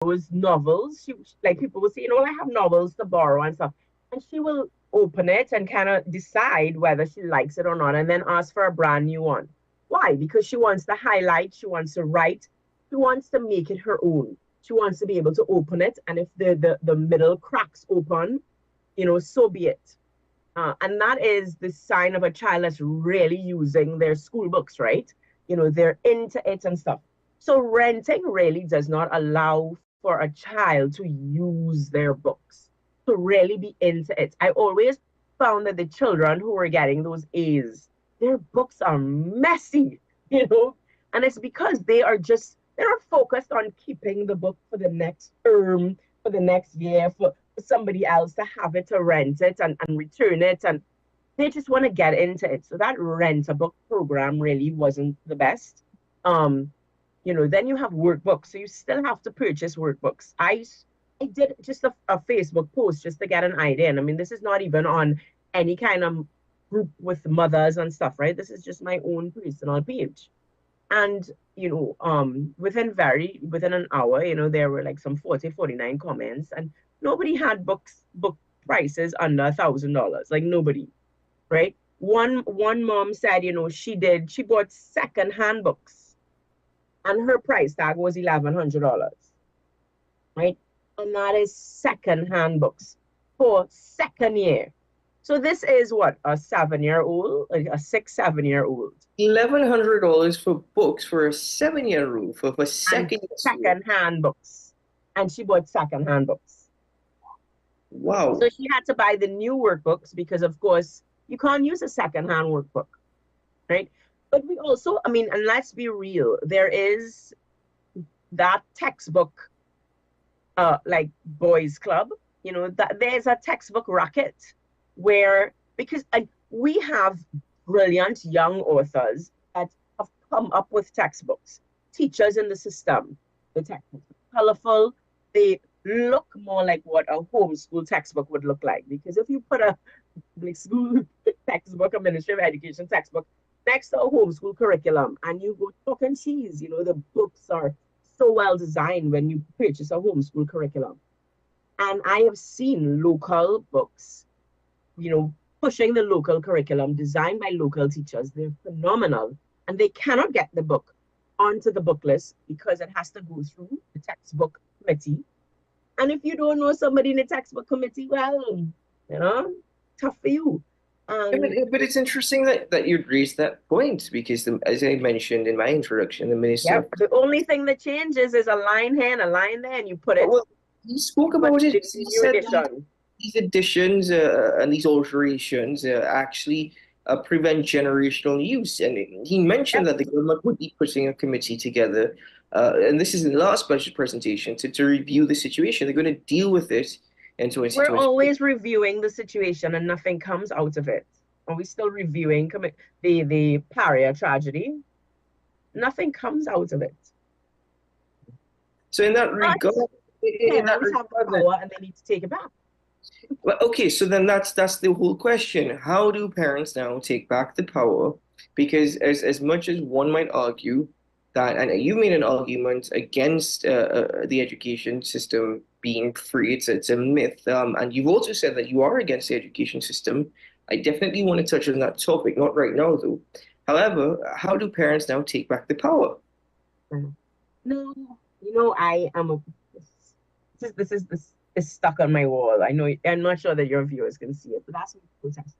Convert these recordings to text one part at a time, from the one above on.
borrows novels. Like people will say, you know, I have novels to borrow and stuff. And she will open it and kind of decide whether she likes it or not, and then ask for a brand new one. Why? Because she wants to highlight, she wants to write, she wants to make it her own. She wants to be able to open it, and if the middle cracks open, you know, so be it. And that is the sign of a child that's really using their school books, right? You know, they're into it and stuff. So renting really does not allow for a child to use their books, to really be into it. I always found that the children who were getting those A's, their books are messy, you know, and it's because they're not focused on keeping the book for the next term, for the next year, for somebody else to have it, to rent it and return it. And they just want to get into it. So that rent a book program really wasn't the best. You know, then you have workbooks. So you still have to purchase workbooks. I did just a Facebook post just to get an idea. And I mean, this is not even on any kind of group with mothers and stuff, right? This is just my own personal page. And, you know, within an hour, you know, there were like some 49 comments, and nobody had book prices under $1,000. Like nobody, right? One mom said, you know, she bought secondhand books, and her price tag was $1,100, right? And that is secondhand books for second year. So this is what, a 7-year-old, a 7-year-old. $1,100 for books for a 7-year-old for second-hand books, and she bought second-hand books. Wow! So she had to buy the new workbooks because, of course, you can't use a second-hand workbook, right? But we also, I mean, and let's be real, there is that textbook, like boys club, you know, that there's a textbook racket where, because we have brilliant young authors that have come up with textbooks, teachers in the system. The textbooks are colorful, they look more like what a homeschool textbook would look like. Because if you put a public school textbook, a Ministry of Education textbook, next to a homeschool curriculum, and you go chalk and cheese, you know, the books are so well designed when you purchase a homeschool curriculum. And I have seen local books, you know, pushing the local curriculum designed by local teachers. They're phenomenal. And they cannot get the book onto the book list because it has to go through the textbook committee. And if you don't know somebody in the textbook committee, well, you know, tough for you. But it's interesting that you'd raised that point because, as I mentioned in my introduction, the minister. Yep, the only thing that changes is a line here and a line there, and you put it. Well, he spoke about it. He said these additions and these alterations actually prevent generational use. And he mentioned that the government would be putting a committee together, and this is in the last budget presentation, to review the situation. They're going to deal with it in 2020. We're always reviewing the situation and nothing comes out of it. Are we still reviewing the Paria tragedy? Nothing comes out of it. So in that regard, parents have the power and they need to take it back. Well, okay, so then that's the whole question. How do parents now take back the power? Because as much as one might argue that, and you made an argument against the education system being free, it's a myth, and you've also said that you are against the education system. I definitely want to touch on that topic, not right now though. However, how do parents now take back the power? No, you know, I am this is stuck on my wall. I know, I'm not sure that your viewers can see it, but that's what protest.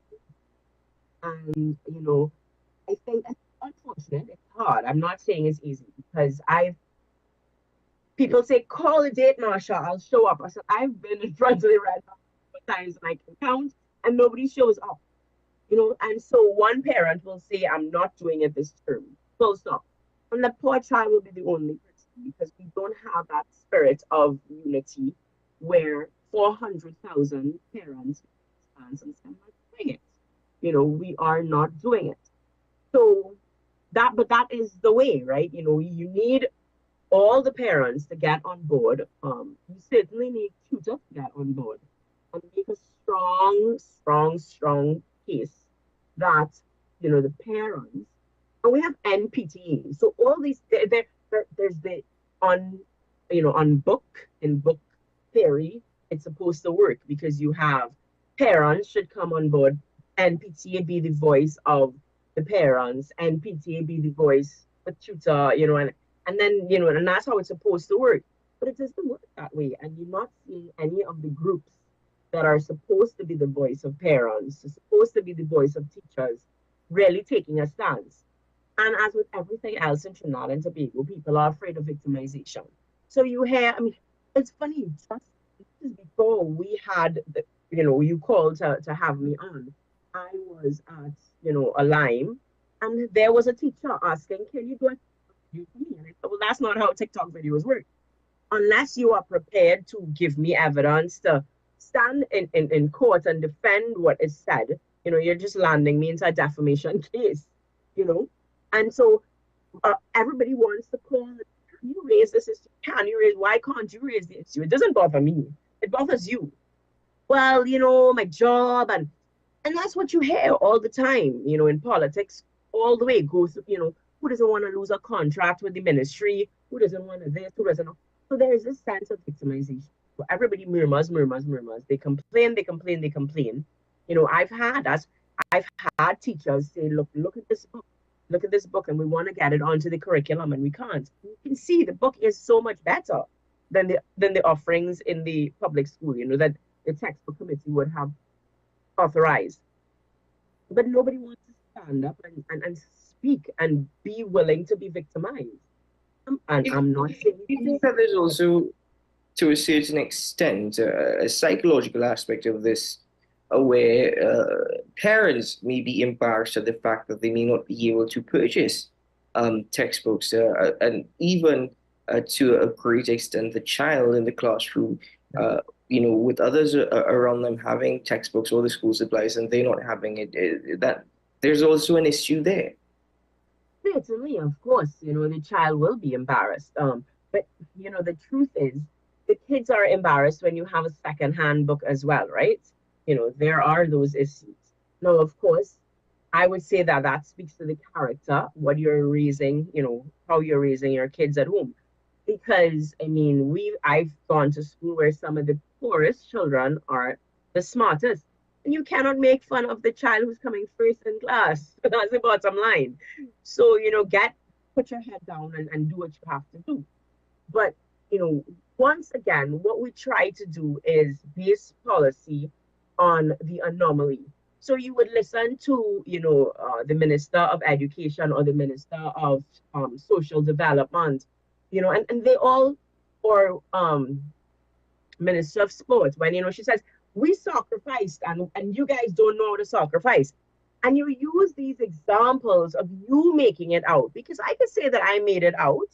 And you know, I think that's unfortunate. It's hard. I'm not saying it's easy because people say, call a date, Marsha, I'll show up. I said, I've been in front of the red times and I can count, and nobody shows up. You know, and so one parent will say, I'm not doing it this term. Full stop. And the poor child will be the only person because we don't have that spirit of unity where 400,000 parents stand and say, I'm not doing it. You know, we are not doing it. So but that is the way, right? You know, you need all the parents to get on board. You certainly need tutors to get on board and make a strong case that, you know, the parents, and we have NPTE. So all these, there's the on in book theory, it's supposed to work because you have parents should come on board and PTA be the voice of the parents and PTA be the voice, the tutor, and then, and that's how it's supposed to work. But it doesn't work that way. And you're not seeing any of the groups that are supposed to be the voice of parents, supposed to be the voice of teachers, really taking a stance. And as with everything else in Trinidad and Tobago, people are afraid of victimization. So you hear, I mean, it's funny, just before we had, you called to have me on, I was at, a Lime, and there was a teacher asking, can you do a video for me? And I said, well, that's not how TikTok videos work. Unless you are prepared to give me evidence to stand in court and defend what is said, you're just landing me into a defamation case, you know. And so everybody wants to call, can you raise this issue? Why can't you raise the issue? It doesn't bother me. It bothers you. Well, my job, and that's what you hear all the time, in politics, all the way it goes, who doesn't want to lose a contract with the ministry? Who doesn't want to this? Who doesn't? So there is this sense of victimization. So everybody murmurs. They complain. I've had teachers say, look at this book. Look at this book, and we want to get it onto the curriculum, and we can't. You can see the book is so much better than the offerings in the public school, that the textbook committee would have authorized. But nobody wants to stand up and speak and be willing to be victimized. And I'm not saying. I think that there's also, to a certain extent, a psychological aspect of this, where parents may be embarrassed at the fact that they may not be able to purchase textbooks, and even to a great extent, the child in the classroom, with others around them having textbooks or the school supplies and they not having it, that there's also an issue there. Certainly, of course, the child will be embarrassed. But the truth is, the kids are embarrassed when you have a second-hand book as well, right? There are those issues. Now, of course, I would say that speaks to the character, what you're raising, how you're raising your kids at home. Because, I mean, I've gone to school where some of the poorest children are the smartest. And you cannot make fun of the child who's coming first in class. That's the bottom line. So, put your head down and do what you have to do. But, once again, what we try to do is base policy on the anomaly. So you would listen to, the Minister of Education or the Minister of Social Development, and they all, or Minister of Sport, when, she says, we sacrificed and you guys don't know how to sacrifice. And you use these examples of you making it out, because I could say that I made it out.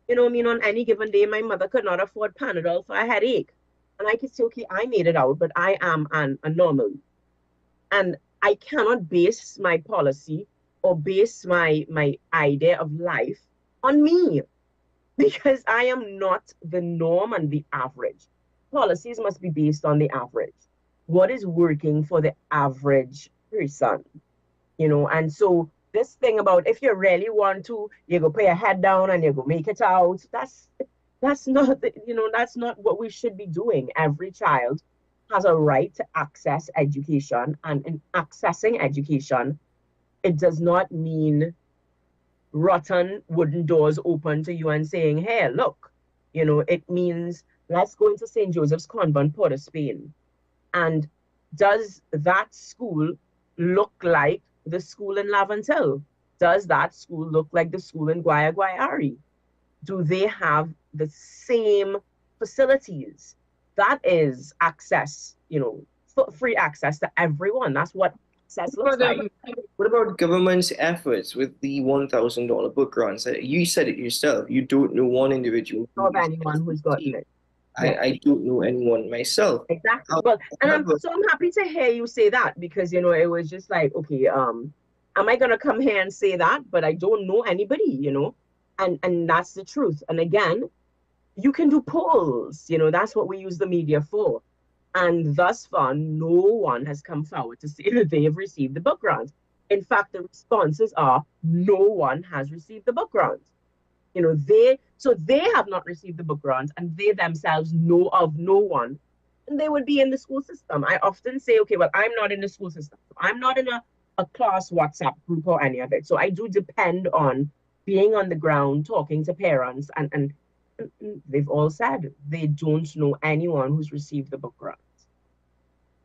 On any given day, my mother could not afford Panadol for a headache. And I could say, okay, I made it out, but I am an anomaly. And I cannot base my policy or base my idea of life on me, because I am not the norm and the average. Policies must be based on the average. What is working for the average person? And so this thing about, if you really want to, you go put your head down and you go make it out. That's not, that's not what we should be doing. Every child has a right to access education, and in accessing education, it does not mean rotten wooden doors open to you and saying, hey, look, it means let's go into St. Joseph's Convent, Port of Spain. And does that school look like the school in Lavantil? Does that school look like the school in Guayari? Do they have the same facilities? That is access, free access to everyone. That's what access looks like. What about government's efforts with the $1,000 book grants? You said it yourself. You don't know one individual. Of anyone who's gotten it. I don't know anyone myself. Exactly. Well, and I'm happy to hear you say that, because it was just like, okay, am I gonna come here and say that? But I don't know anybody, and that's the truth. And again, you can do polls, that's what we use the media for. And thus far, no one has come forward to say that they have received the book grant. In fact, the responses are no one has received the book grant. So they have not received the book grant and they themselves know of no one, and they would be in the school system. I often say, okay, well, I'm not in the school system. I'm not in a class WhatsApp group or any of it. So I do depend on being on the ground, talking to parents, and they've all said they don't know anyone who's received the book grant.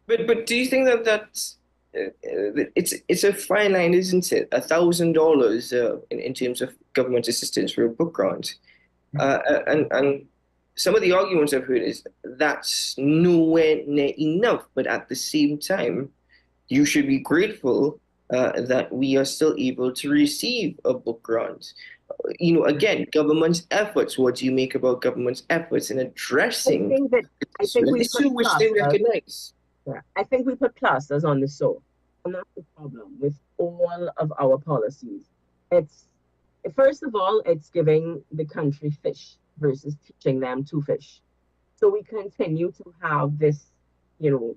But do you think that it's a fine line, isn't it? $1,000 in terms of government assistance for a book grant. And some of the arguments I've heard is that's nowhere near enough. But at the same time, you should be grateful that we are still able to receive a book grant. Again, government's efforts. What do you make about government's efforts in I addressing think that I this think we put issue which they plasters. recognize? Yeah, I think we put plasters on the sore, and that's the problem with all of our policies. It's First of all, it's giving the country fish versus teaching them to fish. So we continue to have this, you know,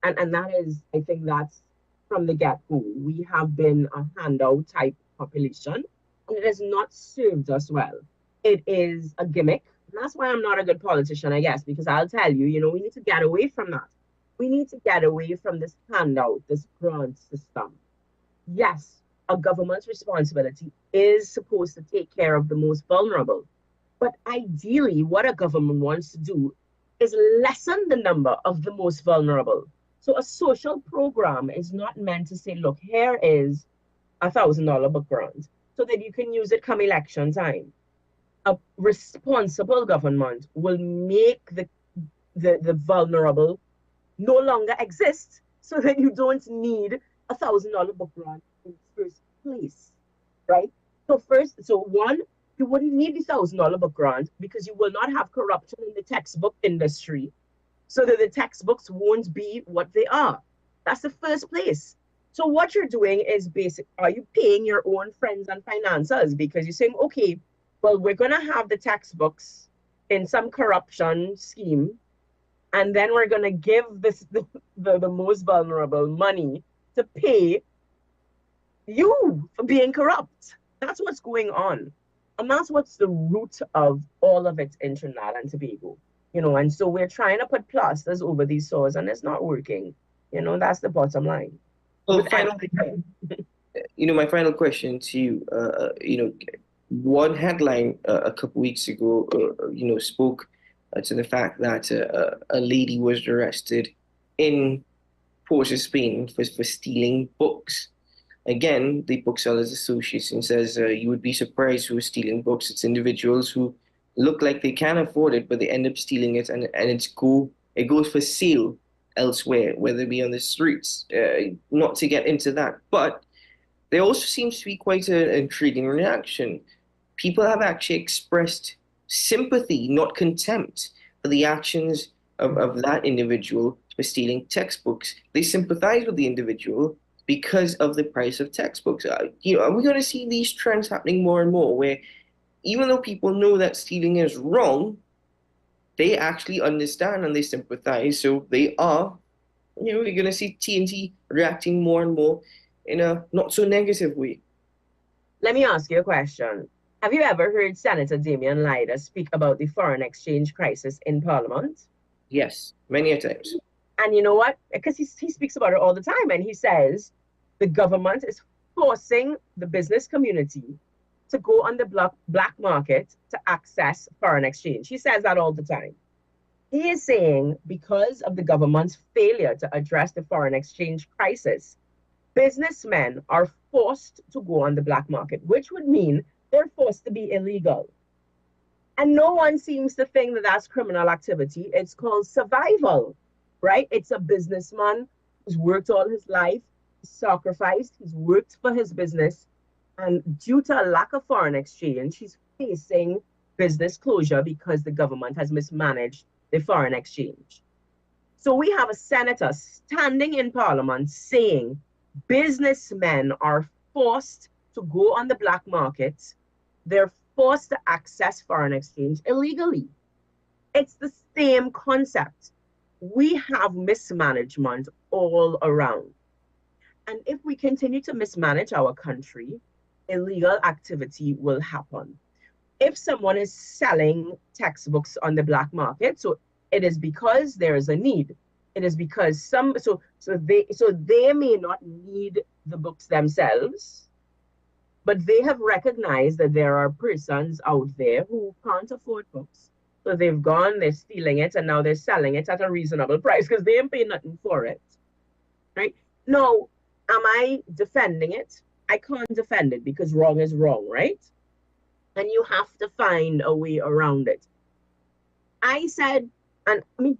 and that is, I think that's from the get-go. We have been a handout type population, and it has not served us well. It is a gimmick. And that's why I'm not a good politician, I guess, because I'll tell you, we need to get away from that. We need to get away from this handout, this grant system. Yes, a government's responsibility is supposed to take care of the most vulnerable. But ideally, what a government wants to do is lessen the number of the most vulnerable. So a social program is not meant to say, look, here is $1,000 book grant so that you can use it come election time. A responsible government will make the vulnerable no longer exist so that you don't need $1,000 book grant in the first place, right? So one, you wouldn't need the $1,000 book grant because you will not have corruption in the textbook industry, so that the textbooks won't be what they are. That's the first place. So what you're doing is are you paying your own friends and financiers because you're saying, okay, well, we're going to have the textbooks in some corruption scheme, and then we're going to give the most vulnerable money to pay you for being corrupt. That's what's going on. And that's what's the root of all of it in Trinidad and Tobago. And so we're trying to put plasters over these sores and it's not working. That's the bottom line. Well, With finally, my final question to you, one headline a couple weeks ago, spoke to the fact that a lady was arrested in Port of Spain for stealing books. Again, the Booksellers Association says you would be surprised who is stealing books. It's individuals who look like they can afford it, but they end up stealing it, and it goes for sale elsewhere, whether it be on the streets. Not to get into that, but there also seems to be quite an intriguing reaction. People have actually expressed sympathy, not contempt, for the actions of that individual for stealing textbooks. They sympathize with the individual because of the price of textbooks. Are we going to see these trends happening more and more, where even though people know that stealing is wrong, they actually understand and they sympathize. So they are, you're going to see TNT reacting more and more in a not so negative way. Let me ask you a question. Have you ever heard Senator Damian Lyda speak about the foreign exchange crisis in Parliament? Yes, many a times. And you know what? Because he speaks about it all the time, and he says the government is forcing the business community to go on the black market to access foreign exchange. He says that all the time. He is saying because of the government's failure to address the foreign exchange crisis, businessmen are forced to go on the black market, which would mean they're forced to be illegal. And no one seems to think that that's criminal activity. It's called survival, right? It's a businessman who's worked all his life, sacrificed, he's worked for his business, and due to a lack of foreign exchange, he's facing business closure because the government has mismanaged the foreign exchange. So we have a senator standing in Parliament saying businessmen are forced to go on the black market. They're forced to access foreign exchange illegally. It's the same concept. We have mismanagement all around. And if we continue to mismanage our country, illegal activity will happen. If someone is selling textbooks on the black market, so it is because there is a need. It is because so they may not need the books themselves, but they have recognized that there are persons out there who can't afford books. So they've gone, they're stealing it, and now they're selling it at a reasonable price because they ain't paying nothing for it. Right? Now, am I defending it? I can't defend it because wrong is wrong, right? And you have to find a way around it. I said, and I mean,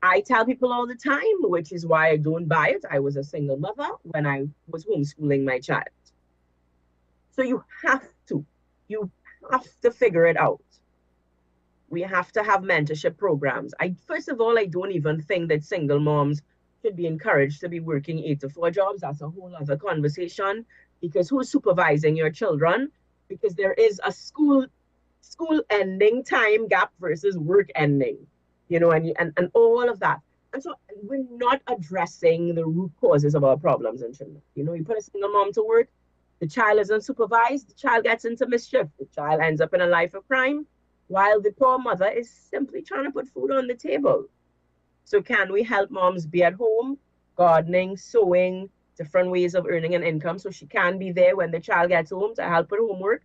I tell people all the time, which is why I don't buy it. I was a single mother when I was homeschooling my child. So you have to figure it out. We have to have mentorship programs. First of all, I don't even think that single moms should be encouraged to be working 8 to 4 jobs. That's a whole other conversation, because who's supervising your children? Because there is a school ending time gap versus work ending, and all of that. And so we're not addressing the root causes of our problems in children. You put a single mom to work, the child isn't supervised, the child gets into mischief, the child ends up in a life of crime, while the poor mother is simply trying to put food on the table. So can we help moms be at home, gardening, sewing, different ways of earning an income so she can be there when the child gets home to help with homework?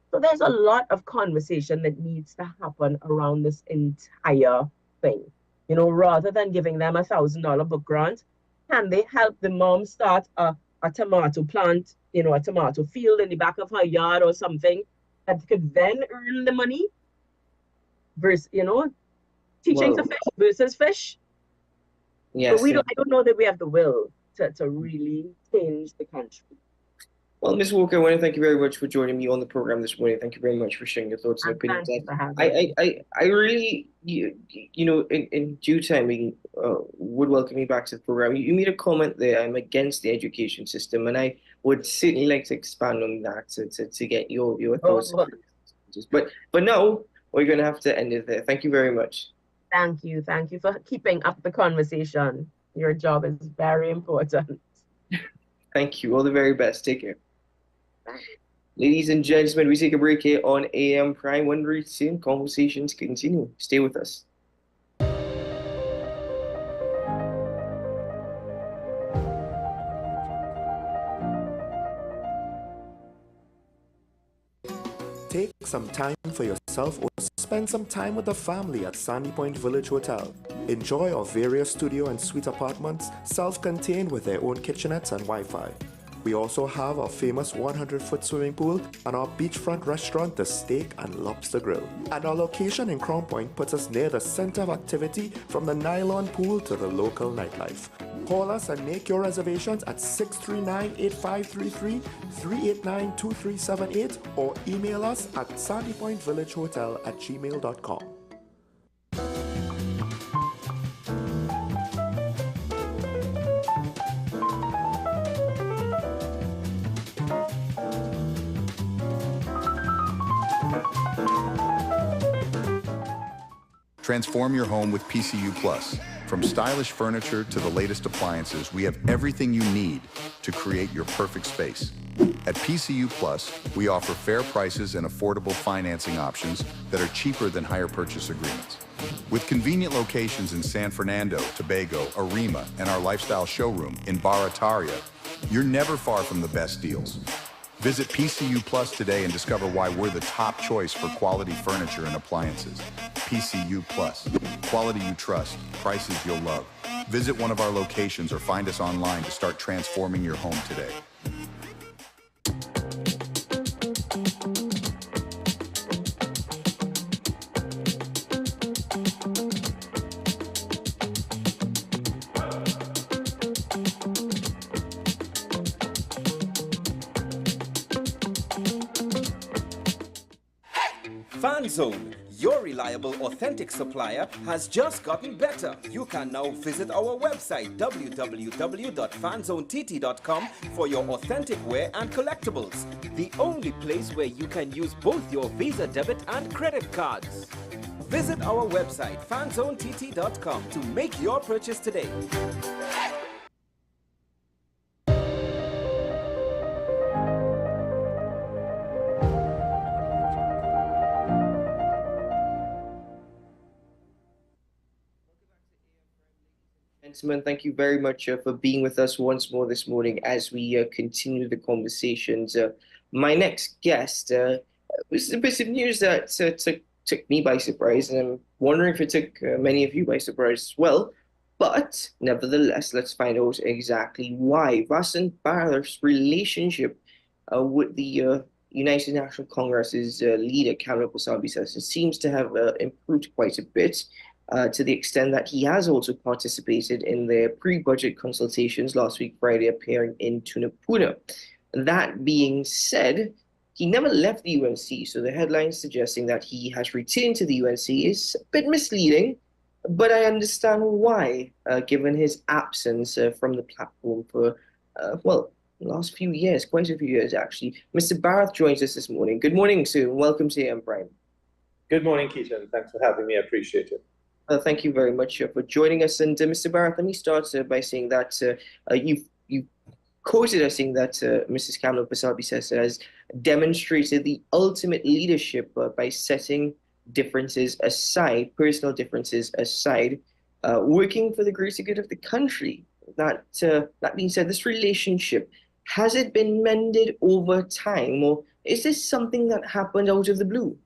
So there's a lot of conversation that needs to happen around this entire thing. Rather than giving them $1,000 book grant, can they help the mom start a tomato plant, a tomato field in the back of her yard or something that could then earn the money versus, teaching to fish versus fish. Yes. But I don't know that we have the will to really change the country. Well, Ms. Walker, I want to thank you very much for joining me on the program this morning. Thank you very much for sharing your thoughts and opinions. I really, in due time, we would welcome you back to the program. You made a comment there, I'm against the education system, and I would certainly like to expand on that to get your thoughts. But no, we're going to have to end it there. Thank you very much. Thank you. Thank you for keeping up the conversation. Your job is very important. Thank you. All the very best. Take care. Ladies and gentlemen, we take a break here on AM Prime. When we return, conversations continue. Stay with us. Take some time for yourself or spend some time with the family at Sandy Point Village Hotel. Enjoy our various studio and suite apartments, self-contained with their own kitchenettes and Wi-Fi. We also have our famous 100-foot swimming pool and our beachfront restaurant, the Steak and Lobster Grill. And our location in Crown Point puts us near the center of activity, from the nylon pool to the local nightlife. Call us and make your reservations at 639-8533, 389-2378, or email us at sandypointvillagehotel@gmail.com. Transform your home with PCU Plus. From stylish furniture to the latest appliances, we have everything you need to create your perfect space. At PCU Plus, we offer fair prices and affordable financing options that are cheaper than hire purchase agreements. With convenient locations in San Fernando, Tobago, Arima, and our lifestyle showroom in Barataria, you're never far from the best deals. Visit PCU Plus today and discover why we're the top choice for quality furniture and appliances. PCU Plus. Quality you trust, prices you'll love. Visit one of our locations or find us online to start transforming your home today. FanZone, your reliable, authentic supplier, has just gotten better. You can now visit our website www.fanzonett.com for your authentic wear and collectibles. The only place where you can use both your Visa debit and credit cards. Visit our website fanzonett.com to make your purchase today. Gentlemen, thank you very much for being with us once more this morning as we continue the conversations. My next guest was a bit of news that took me by surprise, and I'm wondering if it took many of you by surprise as well. But nevertheless, let's find out exactly why. Vasan Bharat's relationship with the United National Congress's leader, Kamala Harris, seems to have improved quite a bit to the extent that he has also participated in their pre-budget consultations last week, Friday, appearing in Tunapuna. That being said, he never left the UNC, so the headline suggesting that he has returned to the UNC is a bit misleading, but I understand why, given his absence from the platform for, well, the last few years, quite a few years actually. Mr. Bharat joins us this morning. Good morning, sir. Welcome to AM Prime. Good morning, Keaton. Thanks for having me. I appreciate it. Thank you very much for joining us. And Mr. Bharat, let me start by saying that you quoted us saying that Mrs. Kamala Harris has demonstrated the ultimate leadership by setting differences aside, personal differences aside, working for the greater good of the country. That being said, this relationship, has it been mended over time, or is this something that happened out of the blue?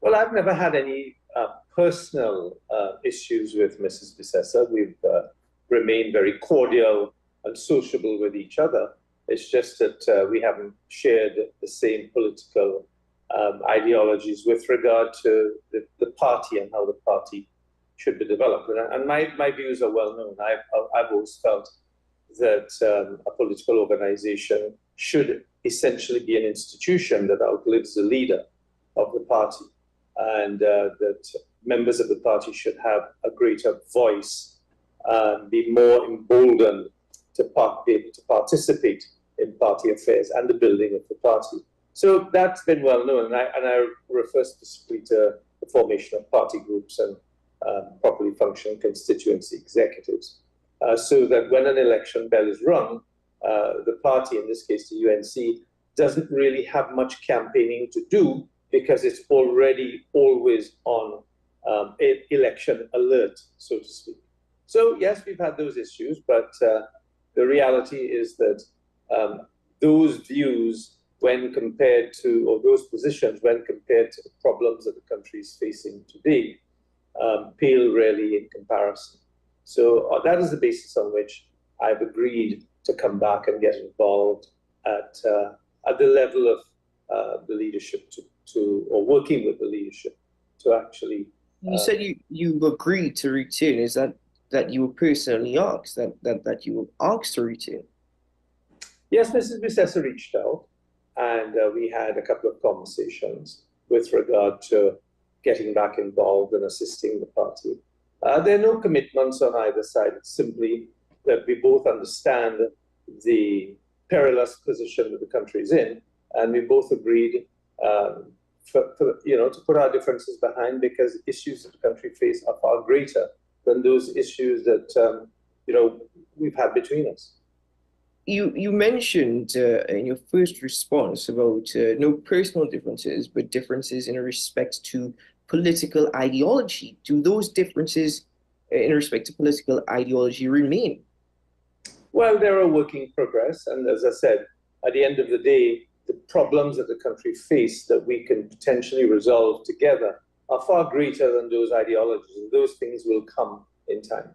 Well, I've never had any personal issues with Mrs. Bissessa. We've remained very cordial and sociable with each other. It's just that we haven't shared the same political ideologies with regard to the party and how the party should be developed. And my views are well known. I've always felt that a political organization should essentially be an institution that outlives the leader of the party, and that members of the party should have a greater voice and be more emboldened to be able to participate in party affairs and the building of the party. So that's been well known, and I refer specifically to the formation of party groups and properly functioning constituency executives, so that when an election bell is rung, the party, in this case the UNC, doesn't really have much campaigning to do because it's already always on election alert, so to speak. So yes, we've had those issues, but the reality is that those views, when compared to, or those positions, when compared to the problems that the country is facing today, pale really in comparison. So that is the basis on which I've agreed to come back and get involved at the level of the leadership or working with the leadership to actually. You said you agreed to return. Is that you were personally asked, that you were asked to return? Yes, Mrs. Bissessa reached out, and we had a couple of conversations with regard to getting back involved and assisting the party. There are no commitments on either side. It's simply that we both understand the perilous position that the country is in, and we both agreed to put our differences behind, because issues that the country faces are far greater than those issues that we've had between us. You mentioned in your first response about no personal differences, but differences in respect to political ideology. Do those differences in respect to political ideology remain? Well, they're a work in progress. And as I said, at the end of the day, the problems that the country faces that we can potentially resolve together are far greater than those ideologies. And those things will come in time.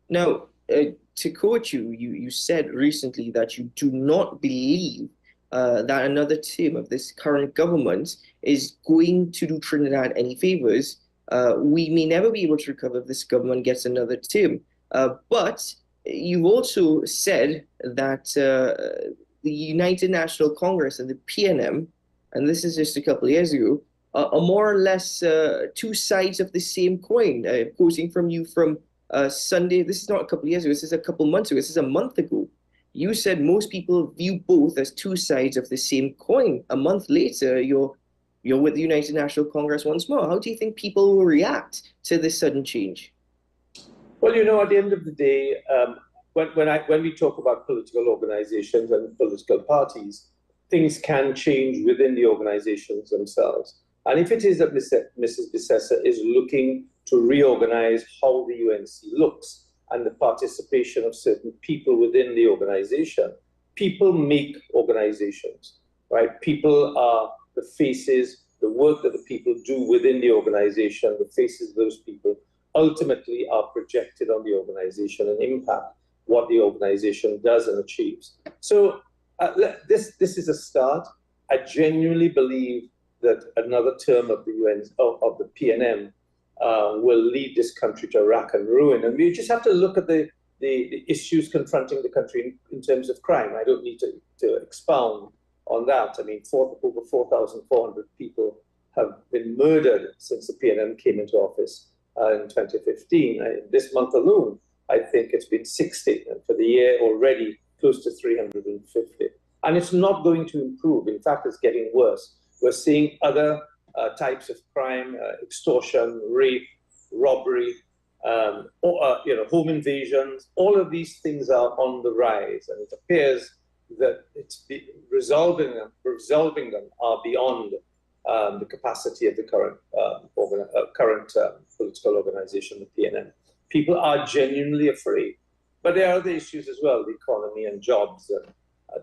Now, to quote you, you said recently that you do not believe that another term of this current government is going to do Trinidad any favors. We may never be able to recover if this government gets another term. But you've also said that the United National Congress and the PNM, and this is just a couple of years ago, are more or less two sides of the same coin. Quoting from you from Sunday, this is not a couple of years ago, this is a couple of months ago, this is a month ago. You said most people view both as two sides of the same coin. A month later, you're with the United National Congress once more. How do you think people will react to this sudden change? Well, at the end of the day, when we talk about political organizations and political parties, things can change within the organizations themselves. And if it is that Mrs. Bissessa is looking to reorganize how the UNC looks and the participation of certain people within the organization. People make organizations, right? People are the faces, the work that the people do within the organization, the faces of those people ultimately are projected on the organization and impact what the organization does and achieves. So this is a start. I genuinely believe that another term of the UN, of the PNM, will lead this country to rack and ruin. And we just have to look at the issues confronting the country in terms of crime. I don't need to expound on that. I mean, over 4,400 people have been murdered since the PNM came into office in 2015. This month alone, I think it's been 60, and for the year already close to 350. And it's not going to improve. In fact, it's getting worse. We're seeing other types of crime, extortion, rape, robbery, home invasions. All of these things are on the rise, and it appears that resolving them are beyond the capacity of the current political organization, the PNM. People are genuinely afraid, but there are other issues as well: the economy and jobs, and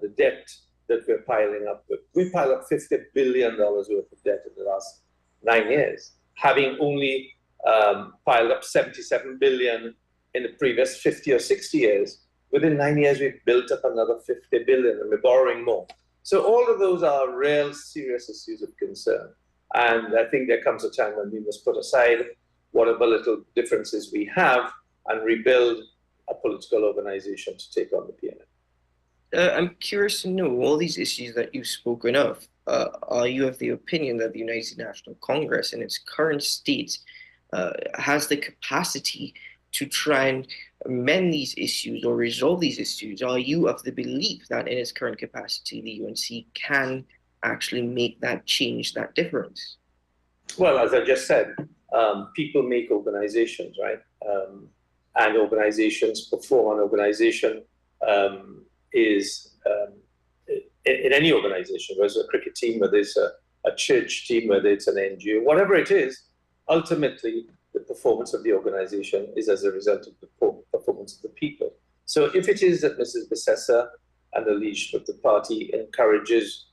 the debt that we're piling up. We piled up $50 billion worth of debt in the last 9 years, having only piled up $77 billion in the previous 50 or 60 years. Within 9 years, we've built up another $50 billion, and we're borrowing more. So all of those are real serious issues of concern. And I think there comes a time when we must put aside whatever little differences we have and rebuild a political organization to take on the PNM. I'm curious to know, all these issues that you've spoken of, are you of the opinion that the United National Congress in its current state has the capacity to try and amend these issues or resolve these issues? Are you of the belief that in its current capacity, the UNC can actually make that change, that difference? Well, as I just said, people make organizations, right? And organizations perform. An organization is, in any organization, whether it's a cricket team, whether it's a church team, whether it's an NGO, whatever it is, ultimately, the performance of the organization is as a result of the performance of the people. So if it is that Mrs. Bissessa and the leadership of the party encourages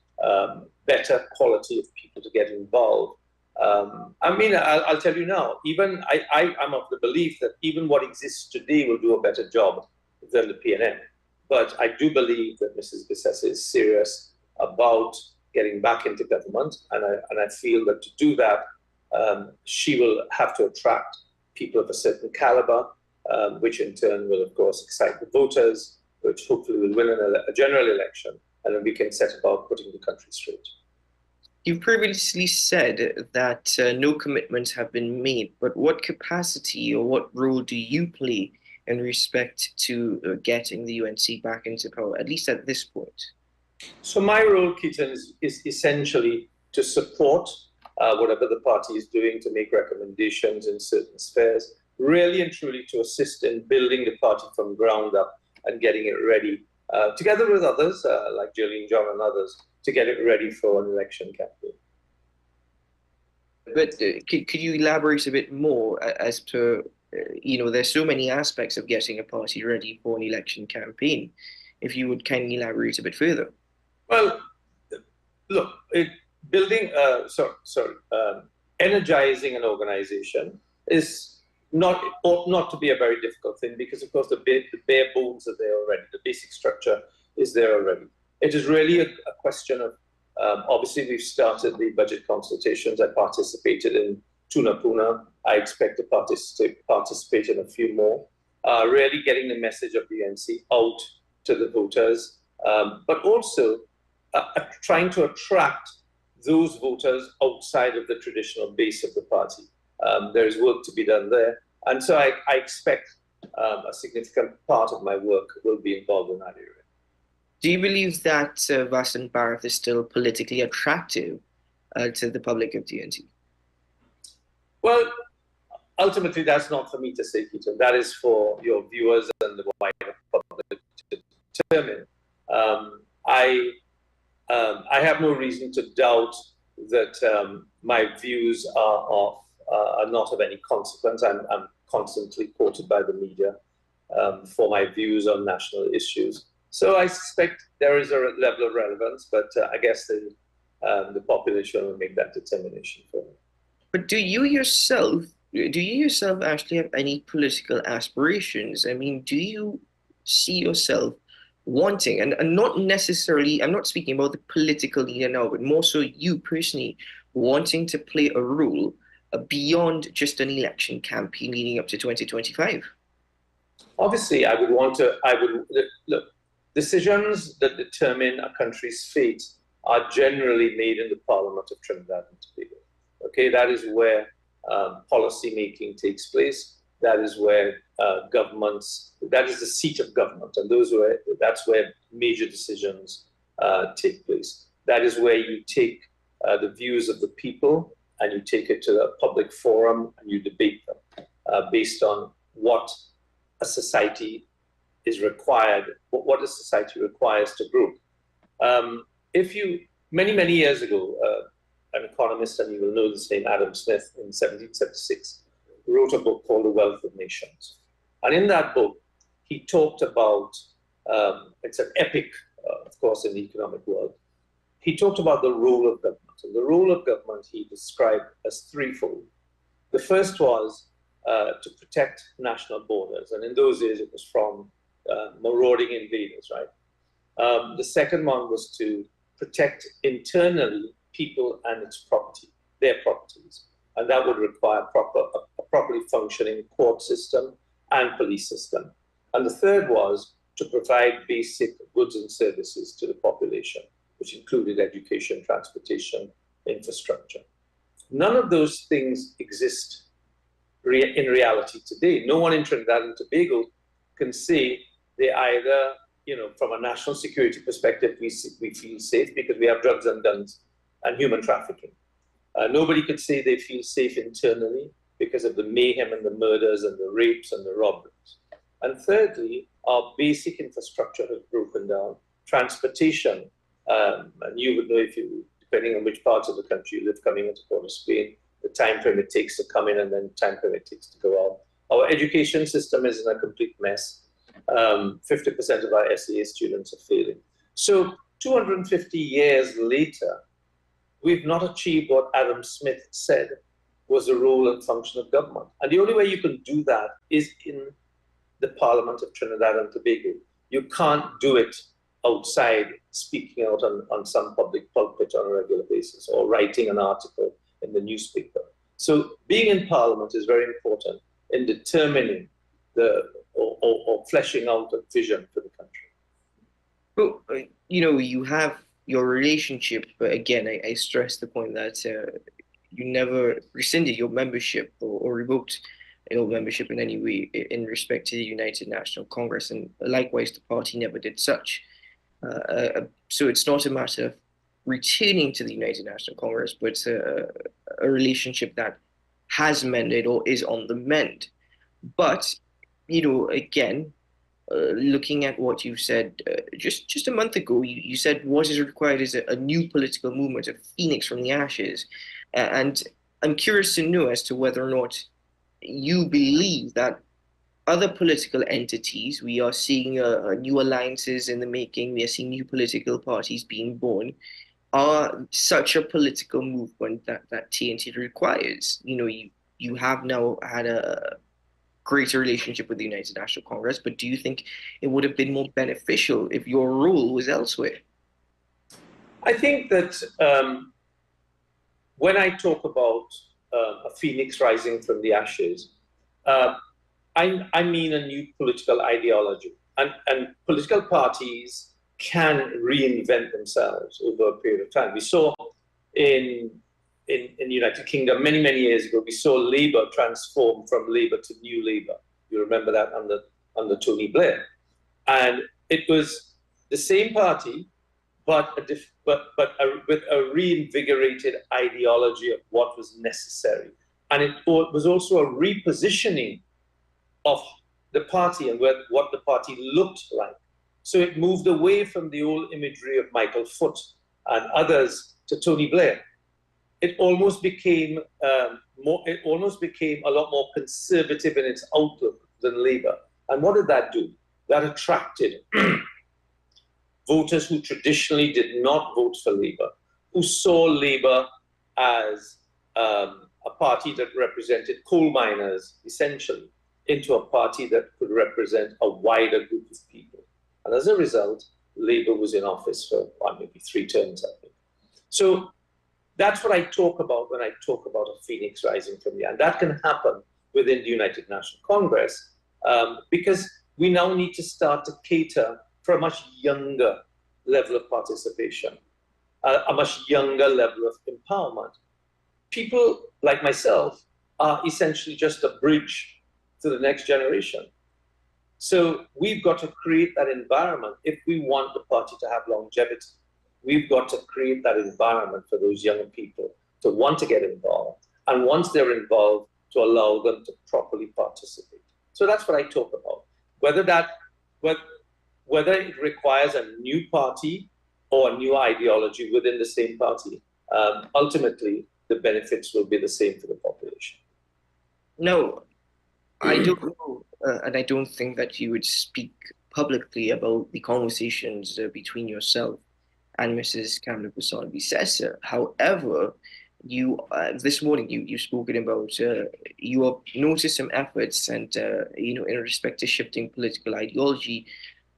better quality of people to get involved, I'll tell you now, even I'm of the belief that even what exists today will do a better job than the PNM. But I do believe that Mrs. Bissessa is serious about getting back into government, and I feel that to do that, she will have to attract people of a certain caliber, which in turn will, of course, excite the voters, which hopefully will win a general election, and then we can set about putting the country straight. You've previously said that no commitments have been made, but what capacity or what role do you play in respect to getting the UNC back into power, at least at this point? So my role, Keaton, is essentially to support whatever the party is doing, to make recommendations in certain spheres, really and truly to assist in building the party from ground up and getting it ready, together with others, like Jillian John and others, to get it ready for an election campaign. But could you elaborate a bit more as to, there's so many aspects of getting a party ready for an election campaign. If you would kindly elaborate a bit further. Well, look, energizing an organization ought not to be a very difficult thing, because of course the bare bones are there already, the basic structure is there already. It is really a question of, obviously we've started the budget consultations. I participated in Tunapuna. I expect to participate in a few more, really getting the message of the UNC out to the voters, but also trying to attract those voters outside of the traditional base of the party. There is work to be done there. And so I expect a significant part of my work will be involved in that area. Do you believe that wesn Bharat is still politically attractive to the public of DNT? Well, ultimately, that's not for me to say, Keaton. That is for your viewers and the wider public to determine. I have no reason to doubt that my views are are not of any consequence. I'm constantly quoted by the media for my views on national issues. So I suspect there is a level of relevance, but I guess the population will make that determination for me. But do you yourself actually have any political aspirations? I mean, do you see yourself wanting, and not necessarily, I'm not speaking about the political leader now, but more so you personally wanting to play a role beyond just an election campaign leading up to 2025? Obviously, look, decisions that determine a country's fate are generally made in the Parliament of Trinidad and Tobago. Okay, that is where policy making takes place. That is where that is the seat of government, and that's where major decisions take place. That is where you take the views of the people and you take it to a public forum and you debate them based on what a society is required, what a society requires to grow. Many years ago, an economist, and you will know this name, Adam Smith, in 1776, wrote a book called The Wealth of Nations. And in that book, he talked about, it's an epic, of course, in the economic world. He talked about the role of government. And the role of government he described as threefold. The first was to protect national borders. And in those days, it was from marauding invaders, right? The second one was to protect internally people and its property, their properties. And that would require a properly functioning court system and police system. And the third was to provide basic goods and services to the population, which included education, transportation, infrastructure. None of those things exist in reality today. No one in Trinidad and Tobago can say they either, from a national security perspective, we feel safe because we have drugs and guns and human trafficking. Nobody could say they feel safe internally because of the mayhem and the murders and the rapes and the robberies. And thirdly, our basic infrastructure has broken down. Transportation, and you would know depending on which parts of the country you live, coming into Port of Spain, the time frame it takes to come in and then time frame it takes to go out. Our education system is in a complete mess. 50% of our SEA students are failing. So 250 years later, we've not achieved what Adam Smith said was the role and function of government. And the only way you can do that is in the Parliament of Trinidad and Tobago. You can't do it outside, speaking out on some public pulpit on a regular basis or writing an article in the newspaper. So being in Parliament is very important in determining or fleshing out a vision for the country. Well, you have your relationship, but again, I stress the point that you never rescinded your membership or revoked your membership in any way in respect to the United National Congress, and likewise, the party never did such. So it's not a matter of returning to the United National Congress, but a relationship that has mended or is on the mend. But, again, looking at what you said just a month ago, you said what is required is a new political movement, a phoenix from the ashes. And I'm curious to know as to whether or not you believe that other political entities, we are seeing new alliances in the making, we are seeing new political parties being born, are such a political movement that TNT requires. You have now had a greater relationship with the United National Congress, but do you think it would have been more beneficial if your role was elsewhere? I think that when I talk about a phoenix rising from the ashes, I mean a new political ideology. And political parties can reinvent themselves over a period of time. We saw in the United Kingdom many years ago, we saw Labour transform from Labour to New Labour. You remember that under Tony Blair. And it was the same party, but with a reinvigorated ideology of what was necessary. And it was also a repositioning of the party and what the party looked like. So it moved away from the old imagery of Michael Foot and others to Tony Blair. it almost became it almost became a lot more conservative in its outlook than Labour. And what did that do? That attracted voters who traditionally did not vote for Labour, who saw Labour as a party that represented coal miners, essentially, into a party that could represent a wider group of people. And as a result, Labour was in office for maybe 3 terms, I think. So that's what I talk about when I talk about a phoenix rising from the. And that can happen within the United National Congress because we now need to start to cater for a much younger level of participation, a much younger level of empowerment. People like myself are essentially just a bridge to the next generation. So we've got to create that environment if we want the party to have longevity. We've got to create that environment for those young people to want to get involved. And once they're involved, to allow them to properly participate. So that's what I talk about. Whether it requires a new party or a new ideology within the same party, ultimately, the benefits will be the same for the population. No, I don't know, and I don't think that you would speak publicly about the conversations between yourself and Mrs. Kamla Persad-Bissessar. However, you this morning you've spoken about you have noticed some efforts, and in respect to shifting political ideology,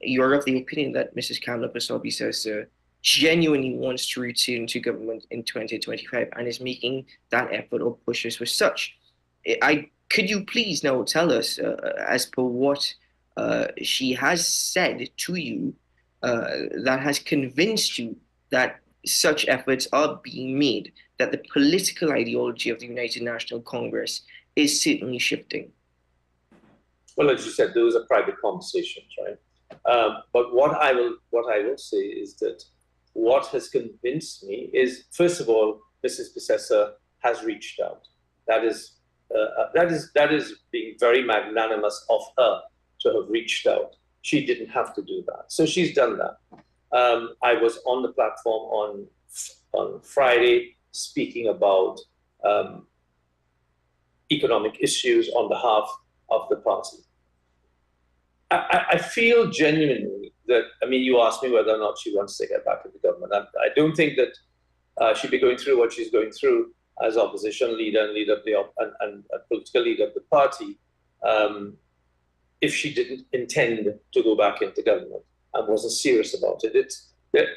you're of the opinion that Mrs. Kamla Persad-Bissessar genuinely wants to return to government in 2025 and is making that effort or pushes for such. Could you please now tell us, as per what she has said to you, that has convinced you that such efforts are being made, that the political ideology of the United National Congress is certainly shifting? Well, as you said, those are private conversations, right? But what I will say is that what has convinced me is, first of all, Mrs. Bissessar has reached out. That is being very magnanimous of her to have reached out. She didn't have to do that, so she's done that. I was on the platform on Friday speaking about economic issues on behalf of the party. I feel genuinely that, you asked me whether or not she wants to get back into government. I don't think that she'd be going through what she's going through as opposition leader and leader of and a political leader of the party if she didn't intend to go back into government and wasn't serious about it. It's that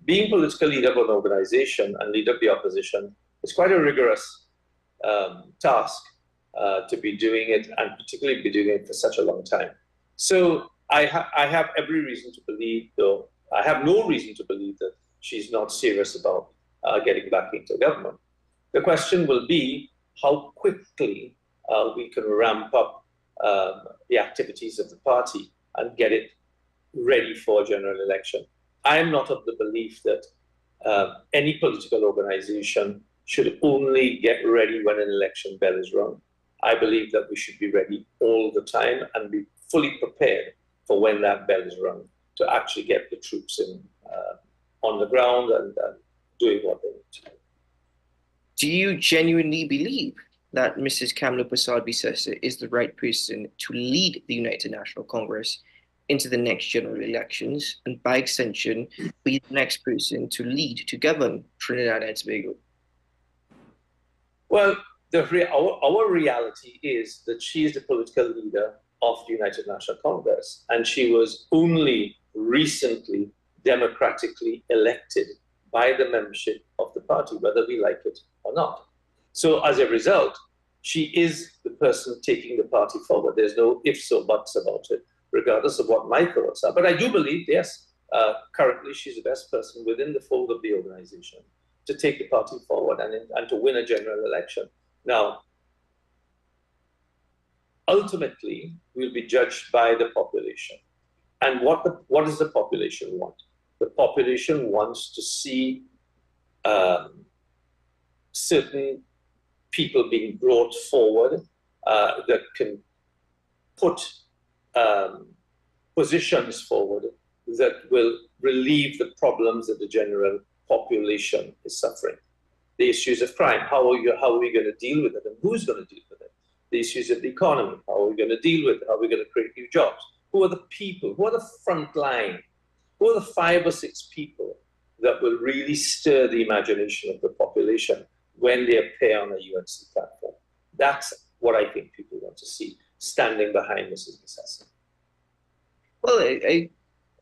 being political leader of an organization and leader of the opposition is quite a rigorous task to be doing it, and particularly be doing it for such a long time. So I have every reason to believe, though, I have no reason to believe that she's not serious about getting back into government. The question will be how quickly we can ramp up the activities of the party and get it ready for a general election. I am not of the belief that any political organization should only get ready when an election bell is rung. I believe that we should be ready all the time and be fully prepared for when that bell is rung to actually get the troops in on the ground and doing what they need to do. Do you genuinely believe that Mrs. Kamla Persad-Bissessar is the right person to lead the United National Congress into the next general elections, and by extension, be the next person to lead, to govern Trinidad and Tobago? Well, our reality is that she is the political leader of the United National Congress, and she was only recently democratically elected by the membership of the party, whether we like it or not. So as a result, she is the person taking the party forward. There's no ifs or buts about it, regardless of what my thoughts are. But I do believe, yes, currently she's the best person within the fold of the organization to take the party forward and to win a general election. Now, ultimately, we'll be judged by the population. And what does the population want? The population wants to see certain people being brought forward that can put positions forward that will relieve the problems that the general population is suffering. The issues of crime, how are we going to deal with it, and who's going to deal with it? The issues of the economy, how are we going to deal with it? How are we going to create new jobs? Who are the people? Who are the front line? Who are the 5 or 6 people that will really stir the imagination of the population when they appear on a UNC platform? That's what I think people want to see, standing behind Mrs. Bissessa. Well, I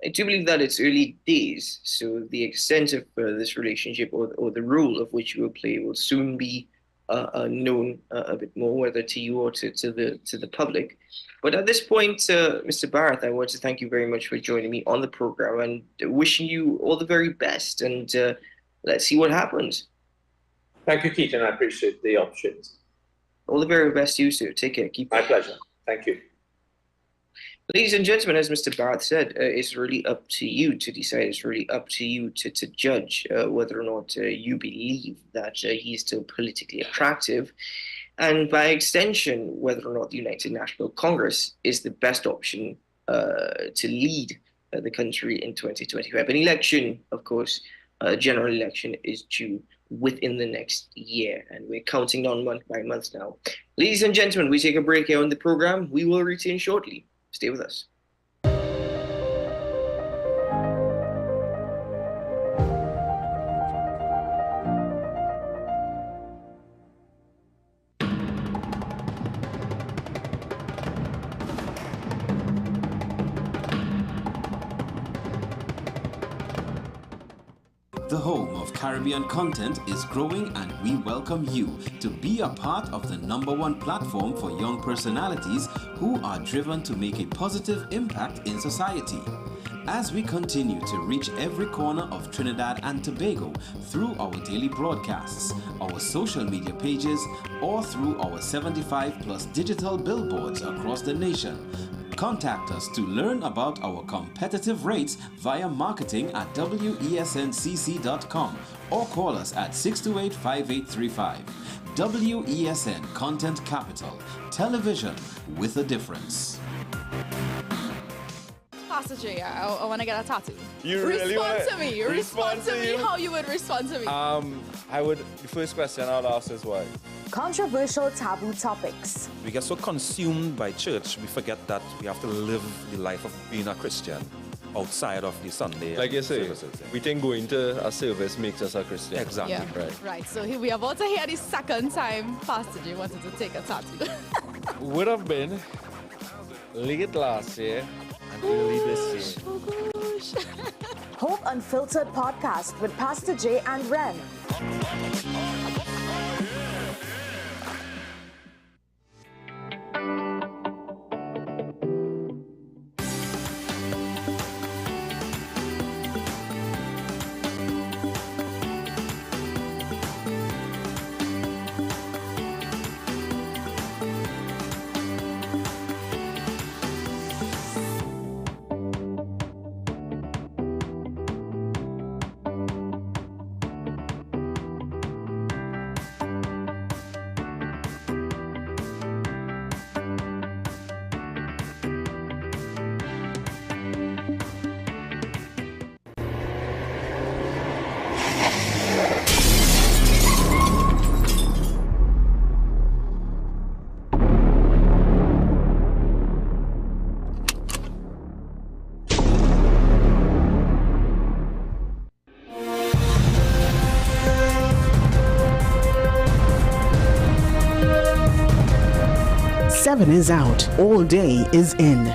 do believe that it's early days, so the extent of this relationship or the role of which you will play will soon be known a bit more, whether to you or to the public. But at this point, Mr. Barrett, I want to thank you very much for joining me on the program and wishing you all the very best. And let's see what happens. Thank you, Keaton. I appreciate the opportunity. All the very best to you, sir. Take care. Keep my pleasure. Thank you. Ladies and gentlemen, as Mr. Barrett said, it's really up to you to decide. It's really up to you to judge whether or not you believe that he's still politically attractive, and by extension, whether or not the United National Congress is the best option to lead the country in 2025. An election, of course, a general election is due within the next year, and we're counting down month by month now. Ladies and gentlemen, we take a break here on the program. We will return shortly. Stay with us. The home of Caribbean content is growing, and we welcome you to be a part of the #1 platform for young personalities who are driven to make a positive impact in society. As we continue to reach every corner of Trinidad and Tobago through our daily broadcasts, our social media pages, or through our 75+ digital billboards across the nation, contact us to learn about our competitive rates via marketing at wesncc.com or call us at 628-5835. WESN Content Capital, television with a difference. Pastor J, I want to get a tattoo. You really want to me. Respond to me how you would respond to me. The first question I'll ask is why? Controversial taboo topics. We get so consumed by church, we forget that we have to live the life of being a Christian outside of the Sunday. Like you say, we think going to a service makes us a Christian. Exactly. Yeah. Right. So we are about to hear the second time Pastor J wanted to take a tattoo. Would have been late last year and early this year. Oh gosh. Hope Unfiltered podcast with Pastor J and Ren. Seven is out, all day is in.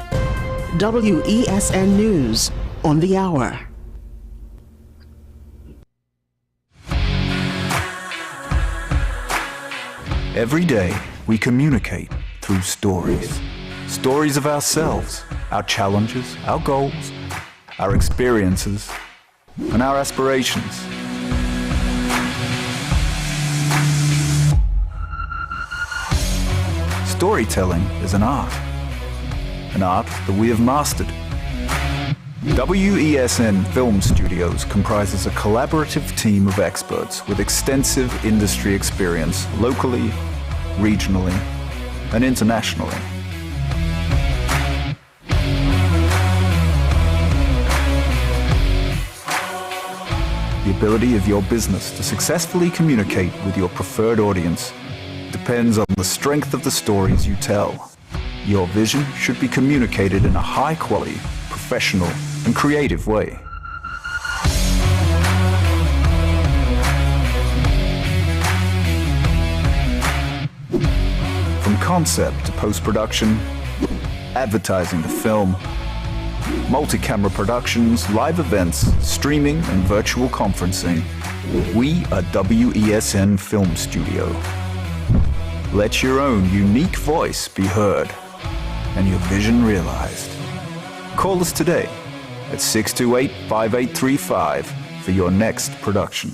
WESN News on the hour. Every day, we communicate through stories. Stories of ourselves, our challenges, our goals, our experiences, and our aspirations. Storytelling is an art that we have mastered. WESN Film Studios comprises a collaborative team of experts with extensive industry experience locally, regionally, and internationally. The ability of your business to successfully communicate with your preferred audience depends on the strength of the stories you tell. Your vision should be communicated in a high-quality, professional, and creative way. From concept to post-production, advertising to film, multi-camera productions, live events, streaming, and virtual conferencing, we are WESN Film Studio. Let your own unique voice be heard and your vision realized. Call us today at 628-5835 for your next production.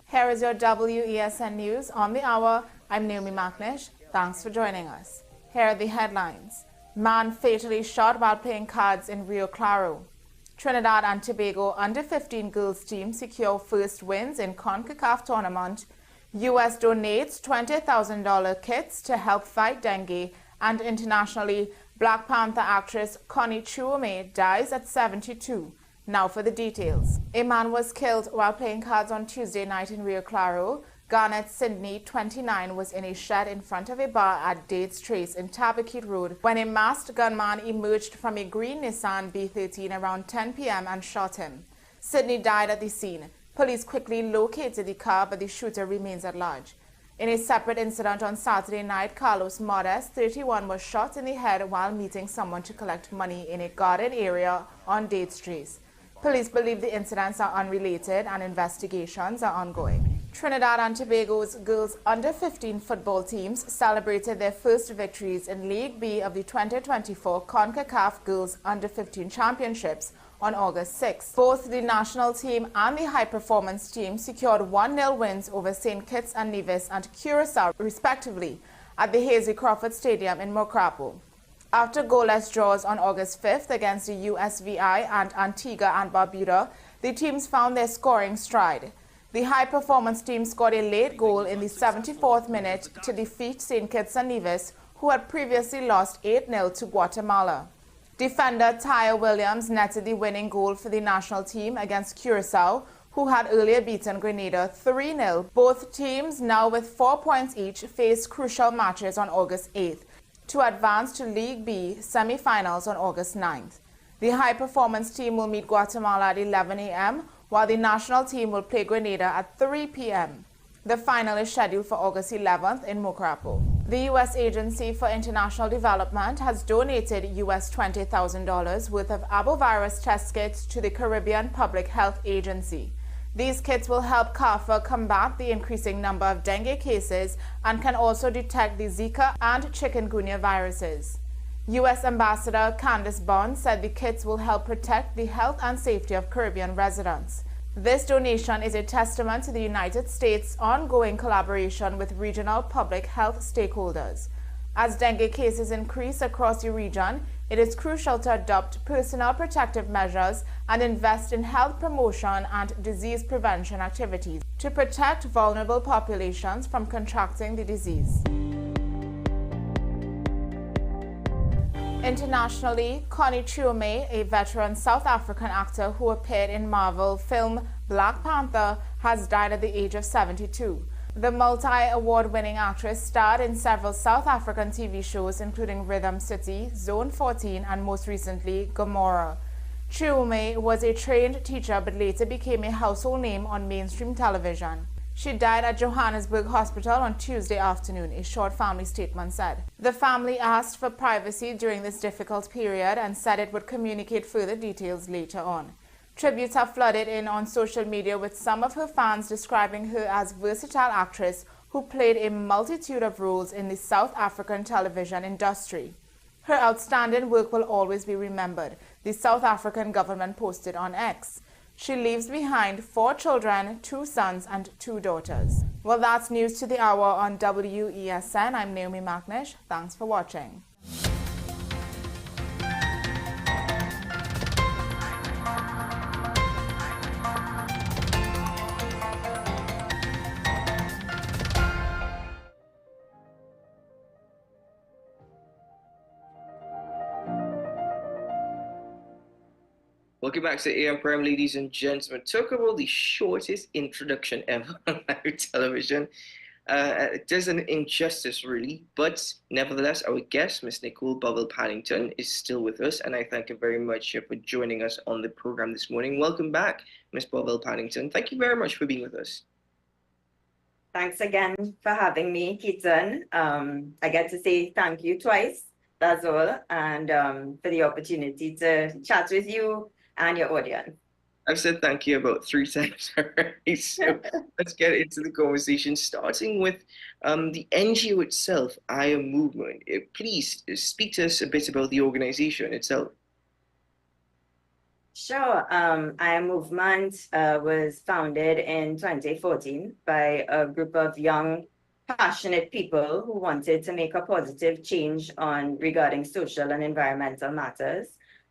Here is your WESN News on the hour. I'm Naomi Macnish. Thanks for joining us. Here are the headlines. Man fatally shot while playing cards in Rio Claro. Trinidad and Tobago under-15 girls team secure first wins in CONCACAF tournament. U.S. donates $20,000 kits to help fight dengue. And internationally, Black Panther actress Connie Chiume dies at 72. Now for the details. A man was killed while playing cards on Tuesday night in Rio Claro. Garnet Sydney, 29, was in a shed in front of a bar at Dates Trace in Tabaquite Road when a masked gunman emerged from a green Nissan B13 around 10 p.m. and shot him. Sydney died at the scene. Police quickly located the car, but the shooter remains at large. In a separate incident on Saturday night, Carlos Modest, 31, was shot in the head while meeting someone to collect money in a guarded area on Dates Trace. Police believe the incidents are unrelated and investigations are ongoing. Trinidad and Tobago's girls under-15 football teams celebrated their first victories in League B of the 2024 CONCACAF Girls Under-15 Championships on August 6. Both the national team and the high-performance team secured 1-0 wins over St. Kitts and Nevis and Curaçao, respectively, at the Hazy Crawford Stadium in Mocrapo. After goalless draws on August 5th against the USVI and Antigua and Barbuda, the teams found their scoring stride. The high-performance team scored a late goal in the 74th minute to defeat St. Kitts and Nevis, who had previously lost 8-0 to Guatemala. Defender Tyre Williams netted the winning goal for the national team against Curaçao, who had earlier beaten Grenada 3-0. Both teams, now with 4 points each, face crucial matches on August 8th. To advance to League B semi-finals on August 9th. The high-performance team will meet Guatemala at 11 a.m., while the national team will play Grenada at 3 p.m. The final is scheduled for August 11th in Mocrapo. The U.S. Agency for International Development has donated U.S. $20,000 worth of arbovirus test kits to the Caribbean Public Health Agency. These kits will help CARFA combat the increasing number of dengue cases and can also detect the Zika and chikungunya viruses. U.S. Ambassador Candace Bond said the kits will help protect the health and safety of Caribbean residents. This donation is a testament to the United States' ongoing collaboration with regional public health stakeholders. As dengue cases increase across the region, it is crucial to adopt personal protective measures and invest in health promotion and disease prevention activities to protect vulnerable populations from contracting the disease. Internationally, Connie Chiume, a veteran South African actor who appeared in Marvel film Black Panther, has died at the age of 72. The multi-award-winning actress starred in several South African TV shows including Rhythm City, Zone 14, and most recently, Gomorrah. Chiume was a trained teacher but later became a household name on mainstream television. She died at Johannesburg Hospital on Tuesday afternoon, a short family statement said. The family asked for privacy during this difficult period and said it would communicate further details later on. Tributes have flooded in on social media, with some of her fans describing her as a versatile actress who played a multitude of roles in the South African television industry. Her outstanding work will always be remembered, the South African government posted on X. She leaves behind 4 children, 2 sons and 2 daughters. Well, that's news to the hour on WESN. I'm Naomi Macnish. Thanks for watching. Welcome back to AM Prime, ladies and gentlemen. Talk about the shortest introduction ever on live television. It does an injustice, really, but nevertheless, our guest, Miss Nicole Bovell-Paddington, is still with us, and I thank her very much for joining us on the program this morning. Welcome back, Miss Bovell-Paddington. Thank you very much for being with us. Thanks again for having me, Keaton. I get to say thank you twice, that's all, and for the opportunity to chat with you and your audience. I've said thank you about 3 times already, so let's get into the conversation, starting with the NGO itself, IAM Movement. Please speak to us a bit about the organization itself. Sure. IAM Movement was founded in 2014 by a group of young, passionate people who wanted to make a positive change regarding social and environmental matters.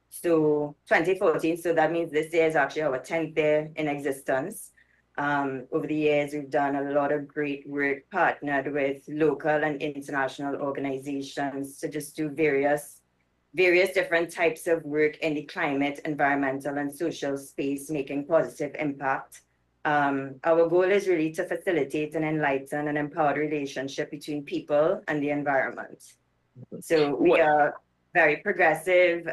So 2014, so that means this year is actually our 10th year in existence. Over the years, we've done a lot of great work, partnered with local and international organizations to just do various different types of work in the climate, environmental, and social space, making positive impact. Our goal is really to facilitate and enlighten and empower the relationship between people and the environment. So we are very progressive,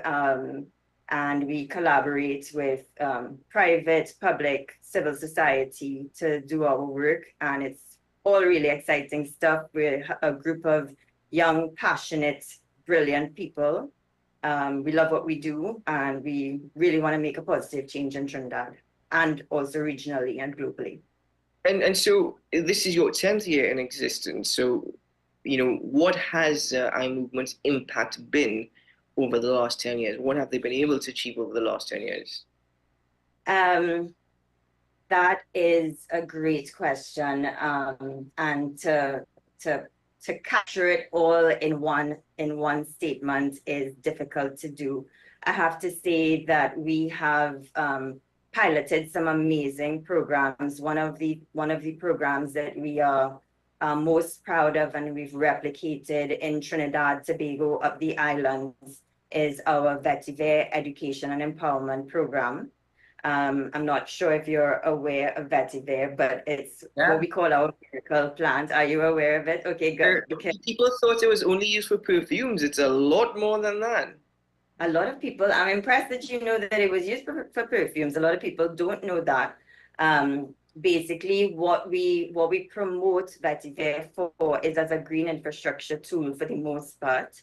and we collaborate with private, public, civil society to do our work, and it's all really exciting stuff. We're a group of young, passionate, brilliant people. We love what we do, and we really want to make a positive change in Trinidad, and also regionally and globally. And so this is your 10th year in existence. So, you know, what has IAM Movement's impact been over the last 10 years? What have they been able to achieve over the last 10 years? That is a great question. And to capture it all in one statement is difficult to do. I have to say that we have piloted some amazing programs. One of the programs that we are most proud of and we've replicated in Trinidad, Tobago, up the islands, is our Vetiver Education and Empowerment Program. I'm not sure if you're aware of Vetiver, but it's what we call our miracle plant. Are you aware of it? Okay, good. People thought it was only used for perfumes. It's a lot more than that. A lot of people, I'm impressed that you know that it was used for perfumes. A lot of people don't know that. Basically, what we promote Vetiver for is as a green infrastructure tool for the most part.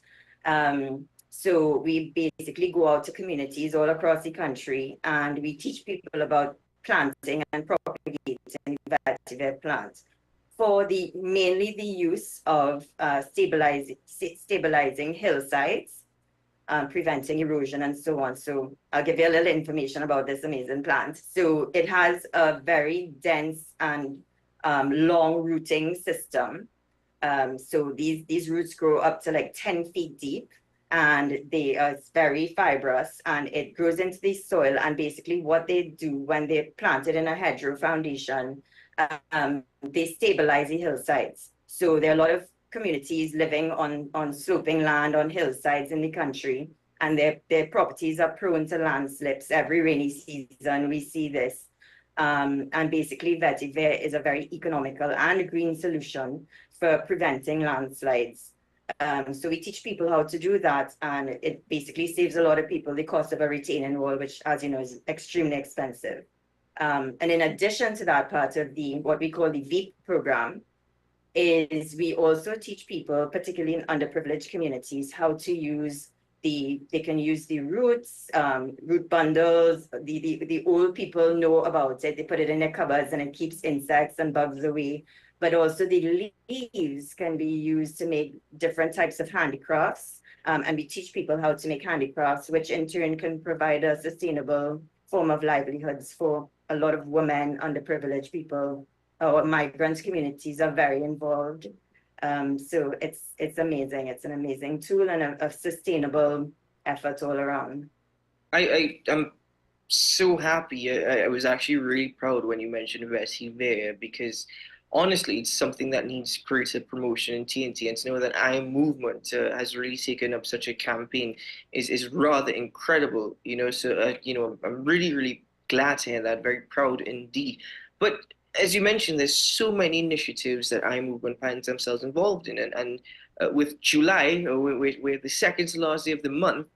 So we basically go out to communities all across the country, and we teach people about planting and propagating vetiver plants for mainly the use of stabilizing hillsides, preventing erosion and so on. So I'll give you a little information about this amazing plant. So it has a very dense and long rooting system. So these roots grow up to like 10 feet deep, and they are very fibrous, and it grows into the soil. And basically what they do when they plant it in a hedgerow foundation, they stabilize the hillsides. So there are a lot of communities living on sloping land, on hillsides in the country, and their properties are prone to landslips. Every rainy season we see this. And basically vetiver is a very economical and green solution for preventing landslides. So we teach people how to do that, and it basically saves a lot of people the cost of a retaining wall, which, as you know, is extremely expensive. And in addition to that, part of what we call the VEEP program is we also teach people, particularly in underprivileged communities, how to use they can use the roots, root bundles. The old people know about it. They put it in their cupboards, and it keeps insects and bugs away. but also the leaves can be used to make different types of handicrafts. And we teach people how to make handicrafts, which in turn can provide a sustainable form of livelihoods for a lot of women, underprivileged people, or migrant communities are very involved. So it's amazing. It's an amazing tool and a sustainable effort all around. I'm so happy. I was actually really proud when you mentioned wesn there, because honestly, it's something that needs greater promotion in TNT. And to know that I Am Movement has really taken up such a campaign is rather incredible. So I'm really, really glad to hear that. Very proud indeed. But as you mentioned, there's so many initiatives that I Am Movement finds themselves involved in, and with July, we're the second to last day of the month.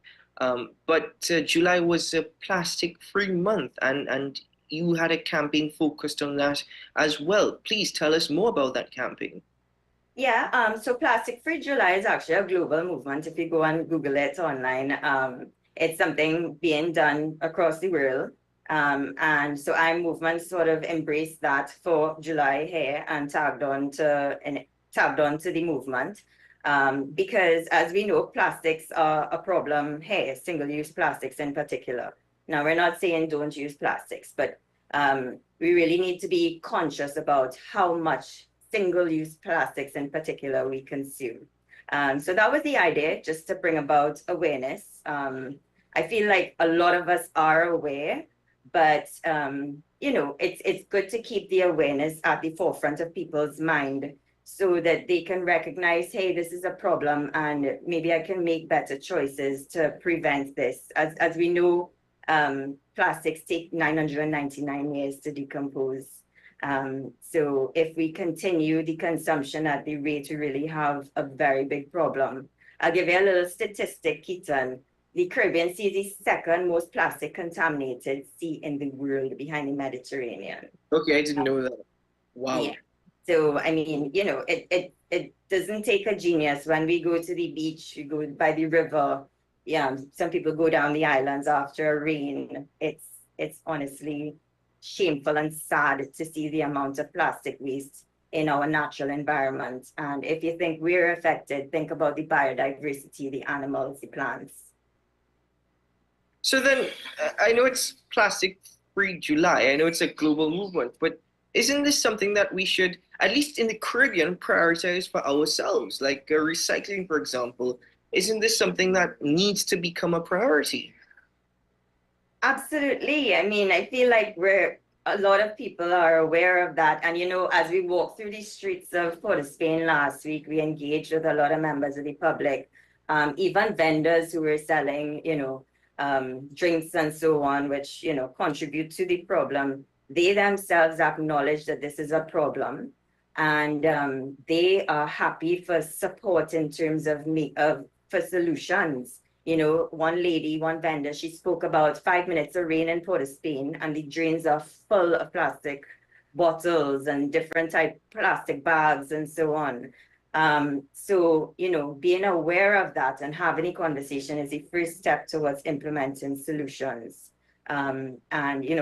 But July was a plastic-free month, and you had a campaign focused on that as well. Please tell us more about that campaign. Yeah, so Plastic Free July is actually a global movement. If you go and Google it online, it's something being done across the world. And so I Am Movement sort of embraced that for July here and tagged on to the movement. Because as we know, plastics are a problem here, single-use plastics in particular. Now, we're not saying don't use plastics, but we really need to be conscious about how much single-use plastics in particular we consume. So that was the idea, just to bring about awareness. I feel like a lot of us are aware, but it's good to keep the awareness at the forefront of people's mind, so that they can recognize, hey, this is a problem, and maybe I can make better choices to prevent this. As we know, plastics take 999 years to decompose. So if we continue the consumption at the rate, we really have a very big problem. I'll give you a little statistic, Keaton. The Caribbean Sea is the second most plastic contaminated sea in the world, behind the Mediterranean. Okay, I didn't know that. Wow. Yeah. So, I mean, it doesn't take a genius. When we go to the beach, we go by the river. Yeah, some people go down the islands after a rain. It's honestly shameful and sad to see the amount of plastic waste in our natural environment. And if you think we're affected, think about the biodiversity, the animals, the plants. So then, I know it's Plastic-Free July. I know it's a global movement, but isn't this something that we should, at least in the Caribbean, prioritize for ourselves? Like recycling, for example. Isn't this something that needs to become a priority? Absolutely. I mean, I feel like a lot of people are aware of that. And, as we walked through the streets of Port of Spain last week, we engaged with a lot of members of the public, even vendors who were selling, drinks and so on, which, contribute to the problem. They themselves acknowledge that this is a problem, and they are happy for support in terms of for solutions. One lady, one vendor, she spoke about 5 minutes of rain in Port of Spain, and the drains are full of plastic bottles and different type plastic bags and so on. So, being aware of that and having a conversation is the first step towards implementing solutions. And,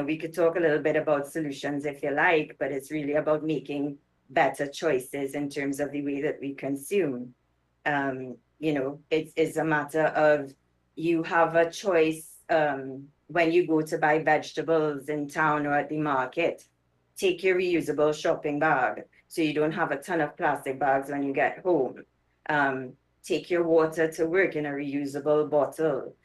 we could talk a little bit about solutions if you like, but it's really about making better choices in terms of the way that we consume. It's a matter of, you have a choice when you go to buy vegetables in town or at the market. Take your reusable shopping bag so you don't have a ton of plastic bags when you get home. Take your water to work in a reusable bottle.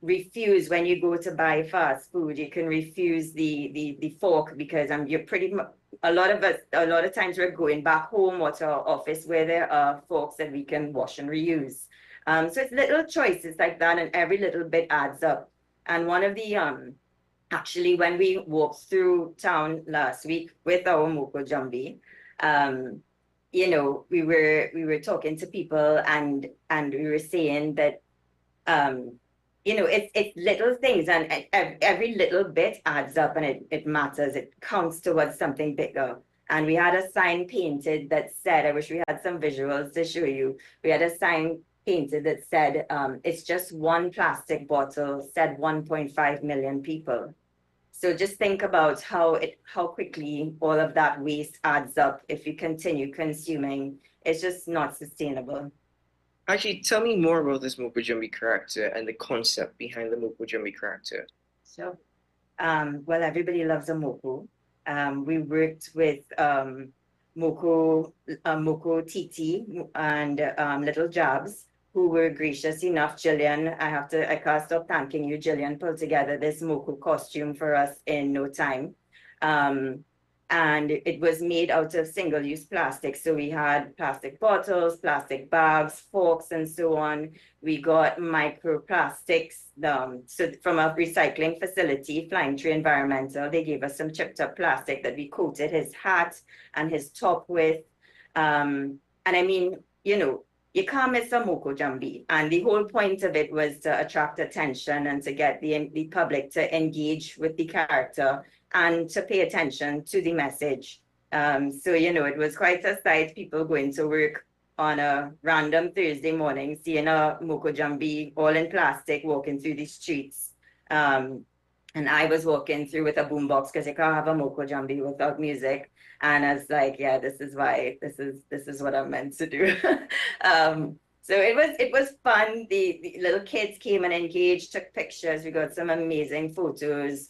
Refuse when you go to buy fast food. You can refuse the fork, because you're pretty much, a lot of times we're going back home or to our office where there are forks that we can wash and reuse. So it's little choices like that, and every little bit adds up. And one of the actually, when we walked through town last week with our Moko Jambi, we were talking to people, and we were saying that it's little things, and every little bit adds up, and it matters. It counts towards something bigger. And we had a sign painted that said, I wish we had some visuals to show you. We had a sign painted that said, it's just one plastic bottle, said 1.5 million people. So just think about how quickly all of that waste adds up if you continue consuming. It's just not sustainable. Actually, tell me more about this Moko Jumbi character and the concept behind the Moko Jumbi character. So, well, everybody loves a Moko. We worked with Moko Titi and Little Jobs, who were gracious enough. Jillian, I can't stop thanking you. Jillian pulled together this Moko costume for us in no time. And it was made out of single-use plastic. So we had plastic bottles, plastic bags, forks, and so on. We got microplastics. So from a recycling facility, Flying Tree Environmental, they gave us some chipped up plastic that we coated his hat and his top with. And I mean, you can't miss a Moko Jambi. And the whole point of it was to attract attention and to get the public to engage with the character and to pay attention to the message. So, it was quite a sight, people going to work on a random Thursday morning, seeing a Moko Jambi all in plastic walking through the streets. And I was walking through with a boombox because you can't have a Moko Jambi without music. And I was like, yeah, this is what I'm meant to do. So it was fun. The little kids came and engaged, took pictures. We got some amazing photos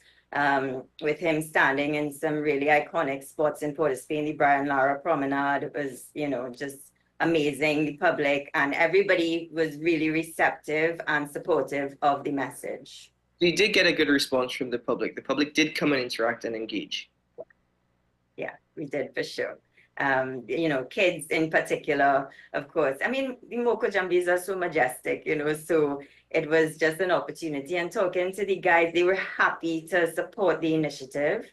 with him standing in some really iconic spots in Port of Spain. The Brian Lara Promenade. It was, just amazing. The public and everybody was really receptive and supportive of the message. You did get a good response from the public. The public did come and interact and engage. Yeah, we did for sure. Kids in particular, of course. I mean, the Moko Jambis are so majestic, so it was just an opportunity. And talking to the guys, they were happy to support the initiative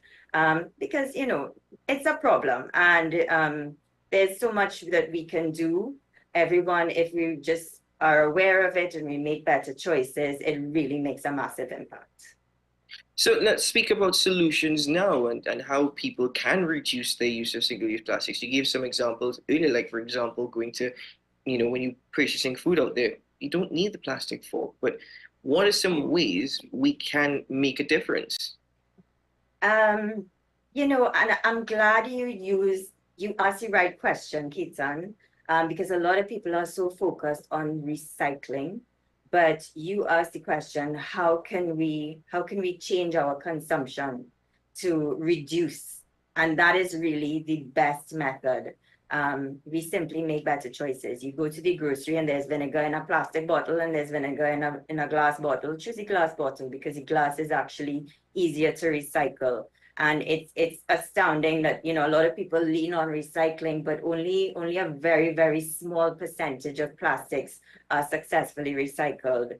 because, it's a problem. And there's so much that we can do. Everyone, if we just are aware of it and we make better choices, it really makes a massive impact. So let's speak about solutions now and how people can reduce their use of single-use plastics. You gave some examples earlier, like, for example, going to, when you're purchasing food out there, you don't need the plastic fork. But what are some ways we can make a difference? And I'm glad you asked the right question, Keaton, because a lot of people are so focused on recycling. But you asked the question, how can we change our consumption to reduce? And that is really the best method. We simply make better choices. You go to the grocery and there's vinegar in a plastic bottle and there's vinegar in a glass bottle. Choose the glass bottle because the glass is actually easier to recycle. And it's astounding that, a lot of people lean on recycling, but only a very, very small percentage of plastics are successfully recycled.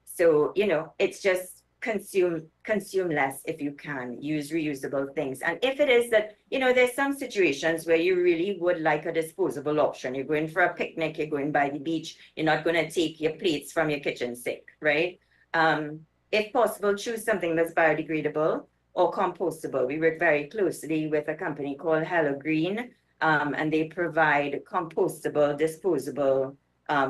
So, it's just consume less if you can. Use reusable things. And if it is that, there's some situations where you really would like a disposable option. You're going for a picnic, you're going by the beach, you're not going to take your plates from your kitchen sink, right? If possible, choose something that's biodegradable or compostable. We work very closely with a company called Hello Green, and they provide compostable, disposable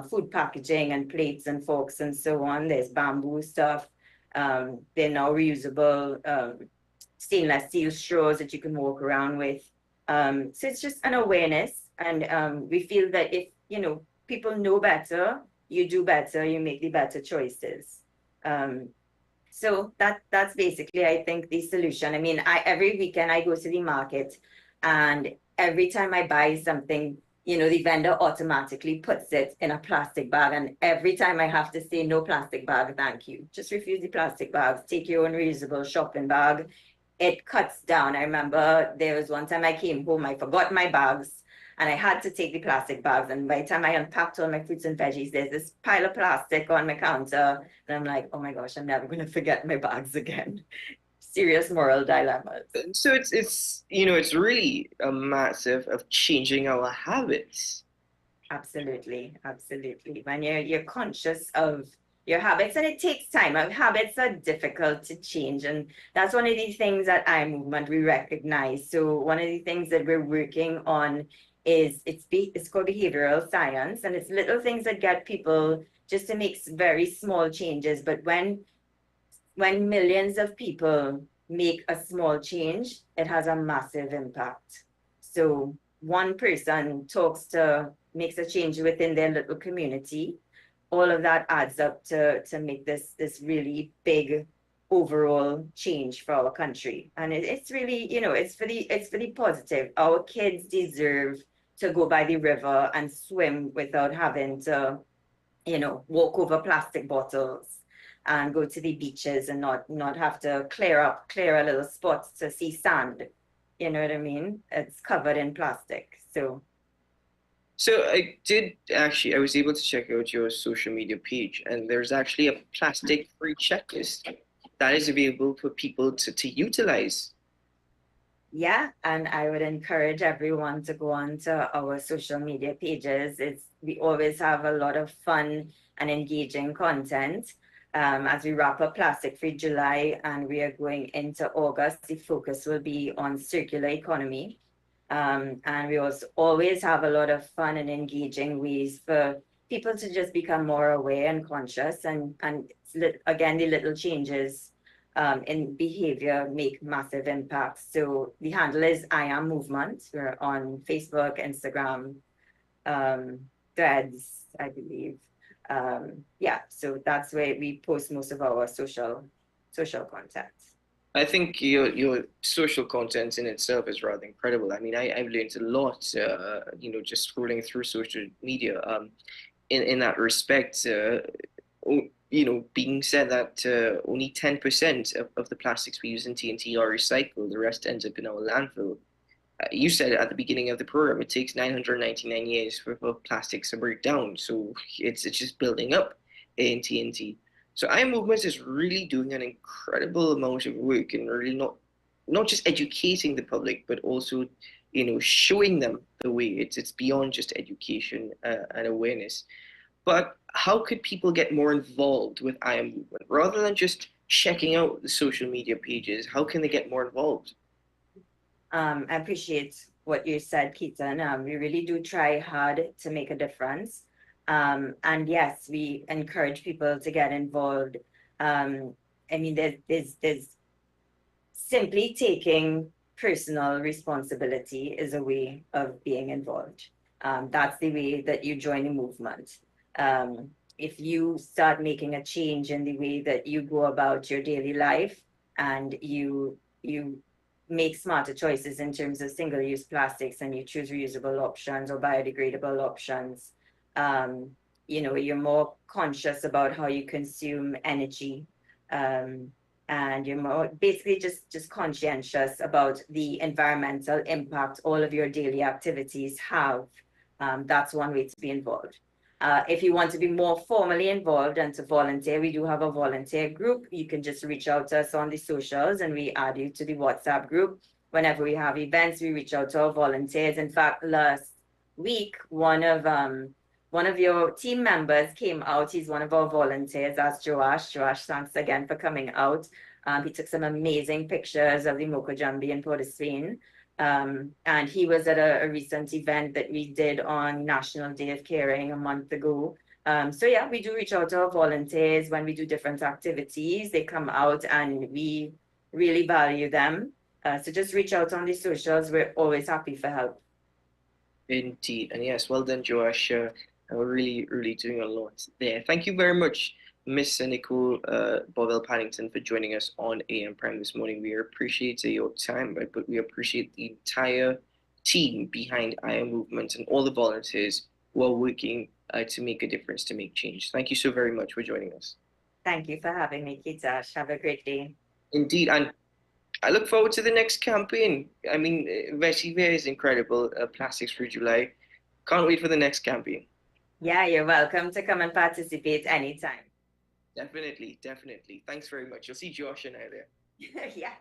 food packaging and plates and forks and so on. There's bamboo stuff. They're now reusable stainless steel straws that you can walk around with. So it's just an awareness, and we feel that if people know better, you do better, you make the better choices. So that's basically, I think, the solution. I mean, every weekend I go to the market, and every time I buy something, the vendor automatically puts it in a plastic bag. And every time I have to say, no plastic bag, thank you. Just refuse the plastic bags. Take your own reusable shopping bag. It cuts down. I remember there was one time I came home, I forgot my bags, and I had to take the plastic bags. And by the time I unpacked all my fruits and veggies, there's this pile of plastic on my counter. And I'm like, oh my gosh, I'm never going to forget my bags again. Serious moral dilemmas. So it's really a massive of changing our habits. Absolutely. When you're conscious of your habits, and it takes time. Habits are difficult to change, and that's one of the things at iMovement we recognize. So one of the things that we're working on is it's called behavioral science, and it's little things that get people just to make very small changes. But when when millions of people make a small change, it has a massive impact. So one person makes a change within their little community, all of that adds up to make this really big overall change for our country. And it's really, it's for the positive. Our kids deserve to go by the river and swim without having to, walk over plastic bottles and go to the beaches and not have to clear a little spot to see sand. You know what I mean? It's covered in plastic. So I was able to check out your social media page, and there's actually a plastic-free checklist that is available for people to utilize. yeah, and I would encourage everyone to go on to our social media pages. We always have a lot of fun and engaging content. As we wrap up Plastic Free July and we are going into August, the focus will be on circular economy. And we also always have a lot of fun and engaging ways for people to just become more aware and conscious. And again, the little changes in behavior make massive impacts. So the handle is I Am Movement. We're on Facebook, Instagram, Threads, I believe. So that's where we post most of our social content. I think your social content in itself is rather incredible. I mean, I've learned a lot, just scrolling through social media. In that respect, being said that only 10% of the plastics we use in TNT are recycled, the rest ends up in our landfill. You said at the beginning of the program, it takes 999 years for plastics to break down. So it's just building up in TNT. So iMovement is really doing an incredible amount of work and really not just educating the public, but also, showing them the way. It's beyond just education and awareness. But how could people get more involved with iMovement rather than just checking out the social media pages? How can they get more involved? I appreciate what you said, Keaton. We really do try hard to make a difference. And yes, we encourage people to get involved. There's simply taking personal responsibility is a way of being involved. That's the way that you join a movement. If you start making a change in the way that you go about your daily life and you make smarter choices in terms of single-use plastics and you choose reusable options or biodegradable options, you're more conscious about how you consume energy, and you're more basically just conscientious about the environmental impact all of your daily activities have. That's one way to be involved. If you want to be more formally involved and to volunteer, we do have a volunteer group. You can just reach out to us on the socials and we add you to the WhatsApp group. Whenever we have events, we reach out to our volunteers. In fact, last week, one of your team members came out. He's one of our volunteers. That's Joash. Joash, thanks again for coming out. He took some amazing pictures of the Mokojambi in Port of Spain. And he was at a recent event that we did on National Day of Caring a month ago. We do reach out to our volunteers when we do different activities. They come out and we really value them. So just reach out on the socials. We're always happy for help. Indeed. And yes, well done, Joash. We're really, really doing a lot there. Thank you very much, Miss Nicole Bovell Paddington, for joining us on AM Prime this morning. We appreciate your time, but we appreciate the entire team behind iMovement and all the volunteers who are working to make a difference, to make change. Thank you so very much for joining us. Thank you for having me, Kitash. Have a great day. Indeed, and I look forward to the next campaign. I mean, Vesive is incredible. Plastics Free July. Can't wait for the next campaign. Yeah, you're welcome to come and participate anytime. Definitely, definitely. Thanks very much. You'll see Josh and I there. Yeah.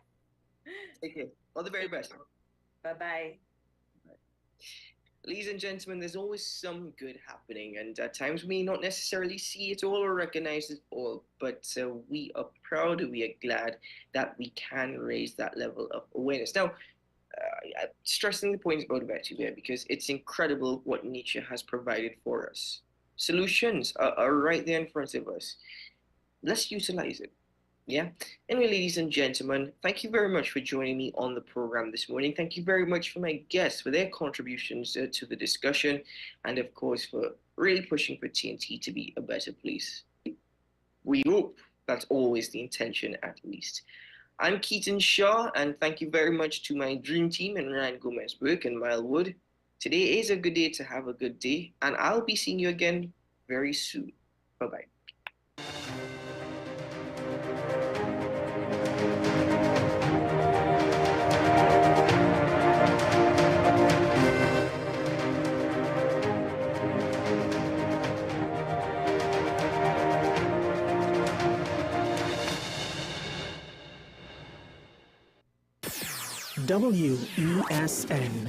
Take care. All the very best. Bye-bye. Ladies and gentlemen, there's always some good happening, and at times we may not necessarily see it all or recognize it all, but we are proud and we are glad that we can raise that level of awareness. Now, stressing the point about vetiver because it's incredible what nature has provided for us. Solutions are right there in front of us. Let's utilize it. Yeah. Anyway, ladies and gentlemen, thank you very much for joining me on the program this morning. Thank you very much for my guests for their contributions to the discussion, and of course for really pushing for TNT to be a better place. We hope that's always the intention, at least. I'm Keaton Shaw, and thank you very much to my dream team in Ryan Gomez-Burke and Milewood. Today is a good day to have a good day, and I'll be seeing you again very soon. Bye-bye. WESN.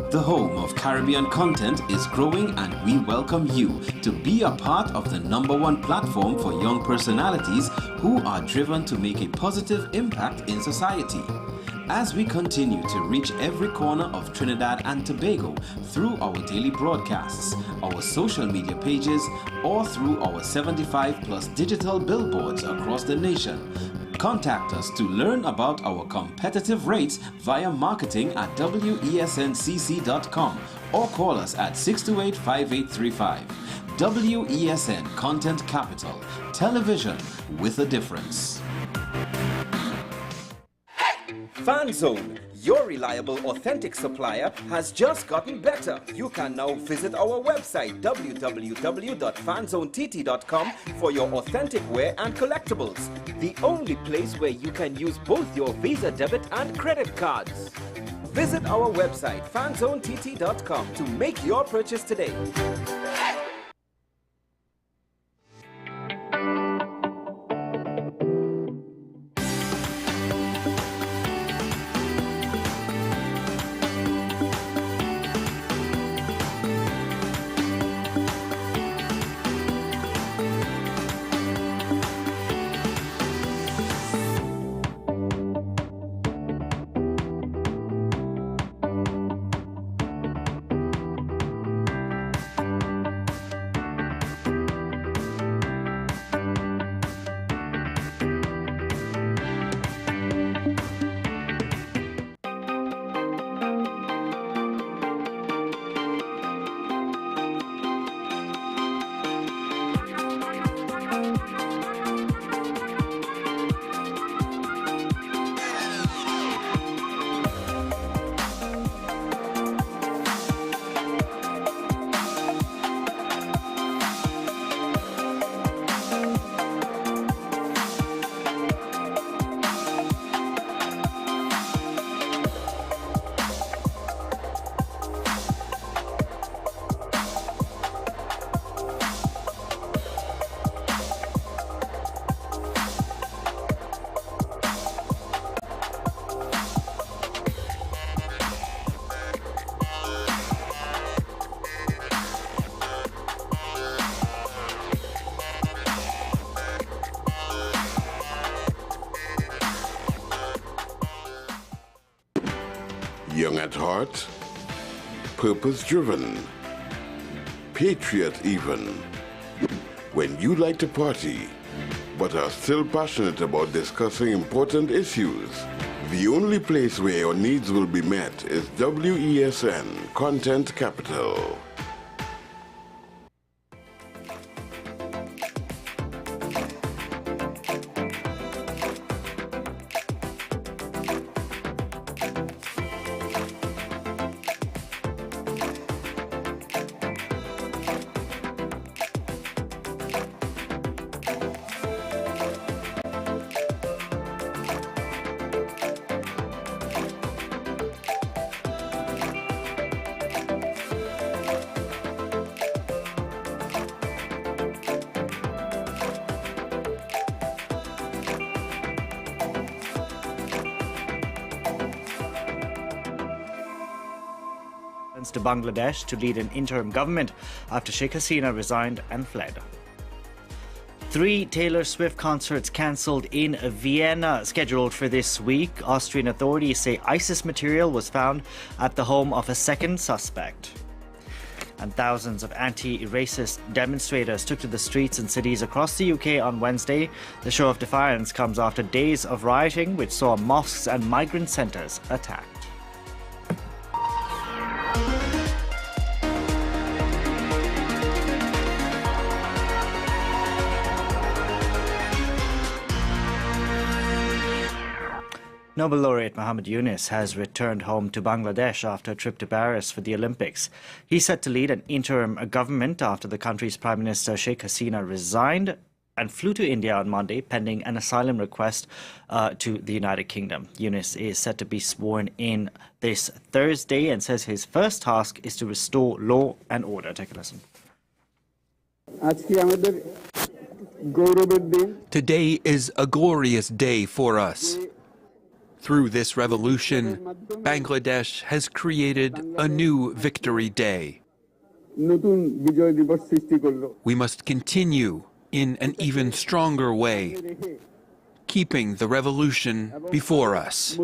The home of Caribbean content is growing, and we welcome you to be a part of the #1 platform for young personalities who are driven to make a positive impact in society. As we continue to reach every corner of Trinidad and Tobago through our daily broadcasts, our social media pages, or through our 75+ digital billboards across the nation, contact us to learn about our competitive rates via marketing at wesncc.com or call us at 628-5835. WESN Content Capital, television with a difference. FanZone, your reliable, authentic supplier, has just gotten better. You can now visit our website www.fanzonett.com for your authentic wear and collectibles. The only place where you can use both your Visa debit and credit cards. Visit our website fanzonett.com to make your purchase today. Young at heart, purpose-driven, patriot even. When you like to party, but are still passionate about discussing important issues, the only place where your needs will be met is WESN Content Capital. To Bangladesh to lead an interim government after Sheikh Hasina resigned and fled. 3 Taylor Swift concerts cancelled in Vienna, scheduled for this week. Austrian authorities say ISIS material was found at the home of a second suspect. And thousands of anti-racist demonstrators took to the streets in cities across the UK on Wednesday. The show of defiance comes after days of rioting, which saw mosques and migrant centres attacked. Nobel laureate Muhammad Yunus has returned home to Bangladesh after a trip to Paris for the Olympics. He's set to lead an interim government after the country's Prime Minister Sheikh Hasina resigned and flew to India on Monday pending an asylum request to the United Kingdom. Yunus is set to be sworn in this Thursday and says his first task is to restore law and order. Take a listen. Today is a glorious day for us. Through this revolution, Bangladesh has created a new victory day. We must continue in an even stronger way, keeping the revolution before us.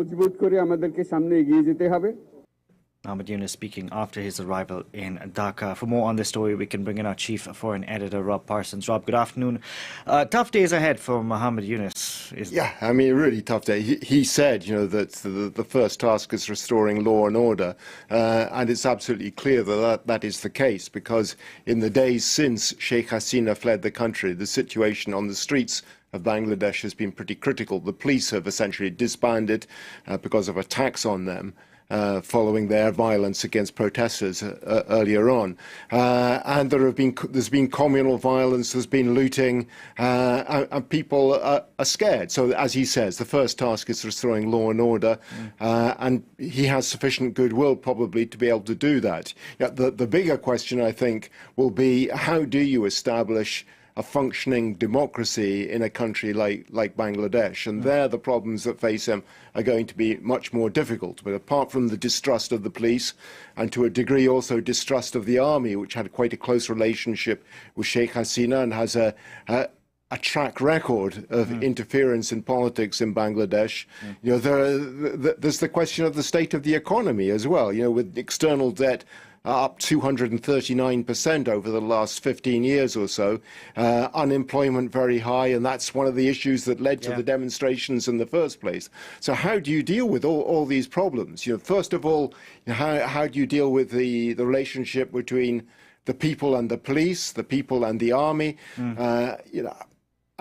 Muhammad Yunus speaking after his arrival in Dhaka. For more on this story, we can bring in our chief foreign editor, Rob Parsons. Rob, good afternoon. Tough days ahead for Muhammad Yunus, isn't it? Yeah, I mean, a really tough day. He said, that the first task is restoring law and order, and it's absolutely clear that is the case, because in the days since Sheikh Hasina fled the country, the situation on the streets of Bangladesh has been pretty critical. The police have essentially disbanded because of attacks on them. Following their violence against protesters earlier on, and there's been communal violence, there's been looting, and people are scared. So, as he says, the first task is restoring law and order, and he has sufficient goodwill probably to be able to do that. The bigger question, I think, will be how do you establish a functioning democracy in a country like Bangladesh, and there the problems that face him are going to be much more difficult. But apart from the distrust of the police, and to a degree also distrust of the army, which had quite a close relationship with Sheikh Hasina and has a track record of interference in politics in Bangladesh, there's the question of the state of the economy as well. With external debt up 239% over the last 15 years or so, unemployment very high, and that's one of the issues that led to the demonstrations in the first place. So how do you deal with all these problems? First of all, how do you deal with the relationship between the people and the police, the people and the army?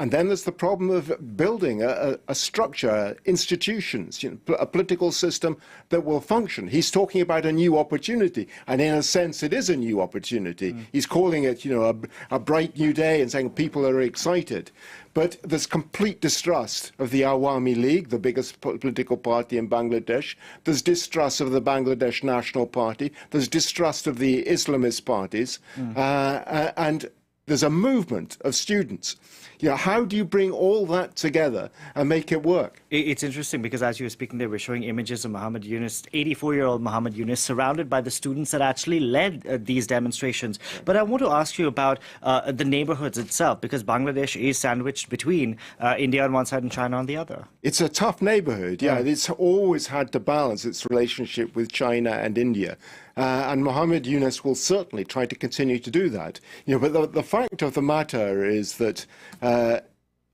And then there's the problem of building a structure, institutions, a political system that will function. He's talking about a new opportunity, and in a sense, it is a new opportunity. He's calling it, a bright new day and saying people are excited. But there's complete distrust of the Awami League, the biggest political party in Bangladesh. There's distrust of the Bangladesh National Party. There's distrust of the Islamist parties. And there's a movement of students. How do you bring all that together and make it work? It's interesting because as you were speaking, they were showing images of Muhammad Yunus, 84-year-old Muhammad Yunus, surrounded by the students that actually led these demonstrations. But I want to ask you about the neighborhoods itself, because Bangladesh is sandwiched between India on one side and China on the other. It's a tough neighborhood, It's always had to balance its relationship with China and India. And Muhammad Yunus will certainly try to continue to do that. But the fact of the matter is that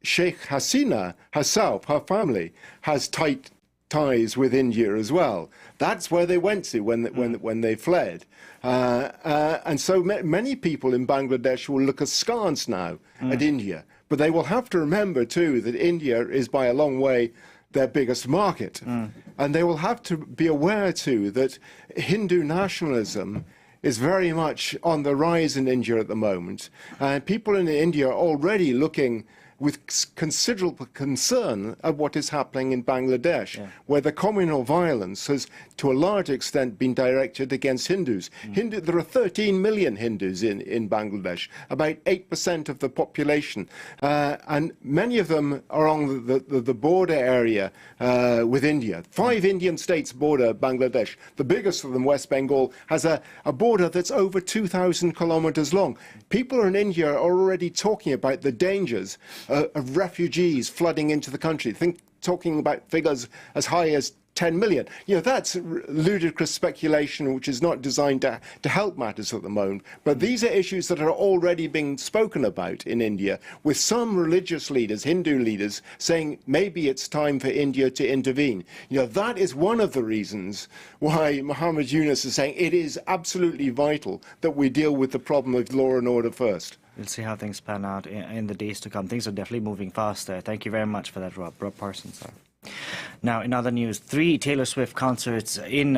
Sheikh Hasina herself, her family, has tight ties with India as well. That's where they went to when they fled. And so many people in Bangladesh will look askance now at India. But they will have to remember, too, that India is by a long way their biggest market. And they will have to be aware, too, that Hindu nationalism is very much on the rise in India at the moment. And people in India are already looking with considerable concern at what is happening in Bangladesh, where the communal violence has, to a large extent, been directed against Hindus. There are 13 million Hindus in Bangladesh, about 8% of the population, and many of them are on the border area with India. 5 Indian states border Bangladesh. The biggest of them, West Bengal, has a border that's over 2,000 kilometers long. People in India are already talking about the dangers of refugees flooding into the country. Talking about figures as high as 10 million. You know, that's ludicrous speculation which is not designed to help matters at the moment. But these are issues that are already being spoken about in India, with some religious leaders, Hindu leaders, saying maybe it's time for India to intervene. You know, that is one of the reasons why Muhammad Yunus is saying it is absolutely vital that we deal with the problem of law and order first. We'll see how things pan out in the days to come. Things are definitely moving fast there. Thank you very much for that, Rob. Rob Parsons, sir. Now, in other news, 3 Taylor Swift concerts in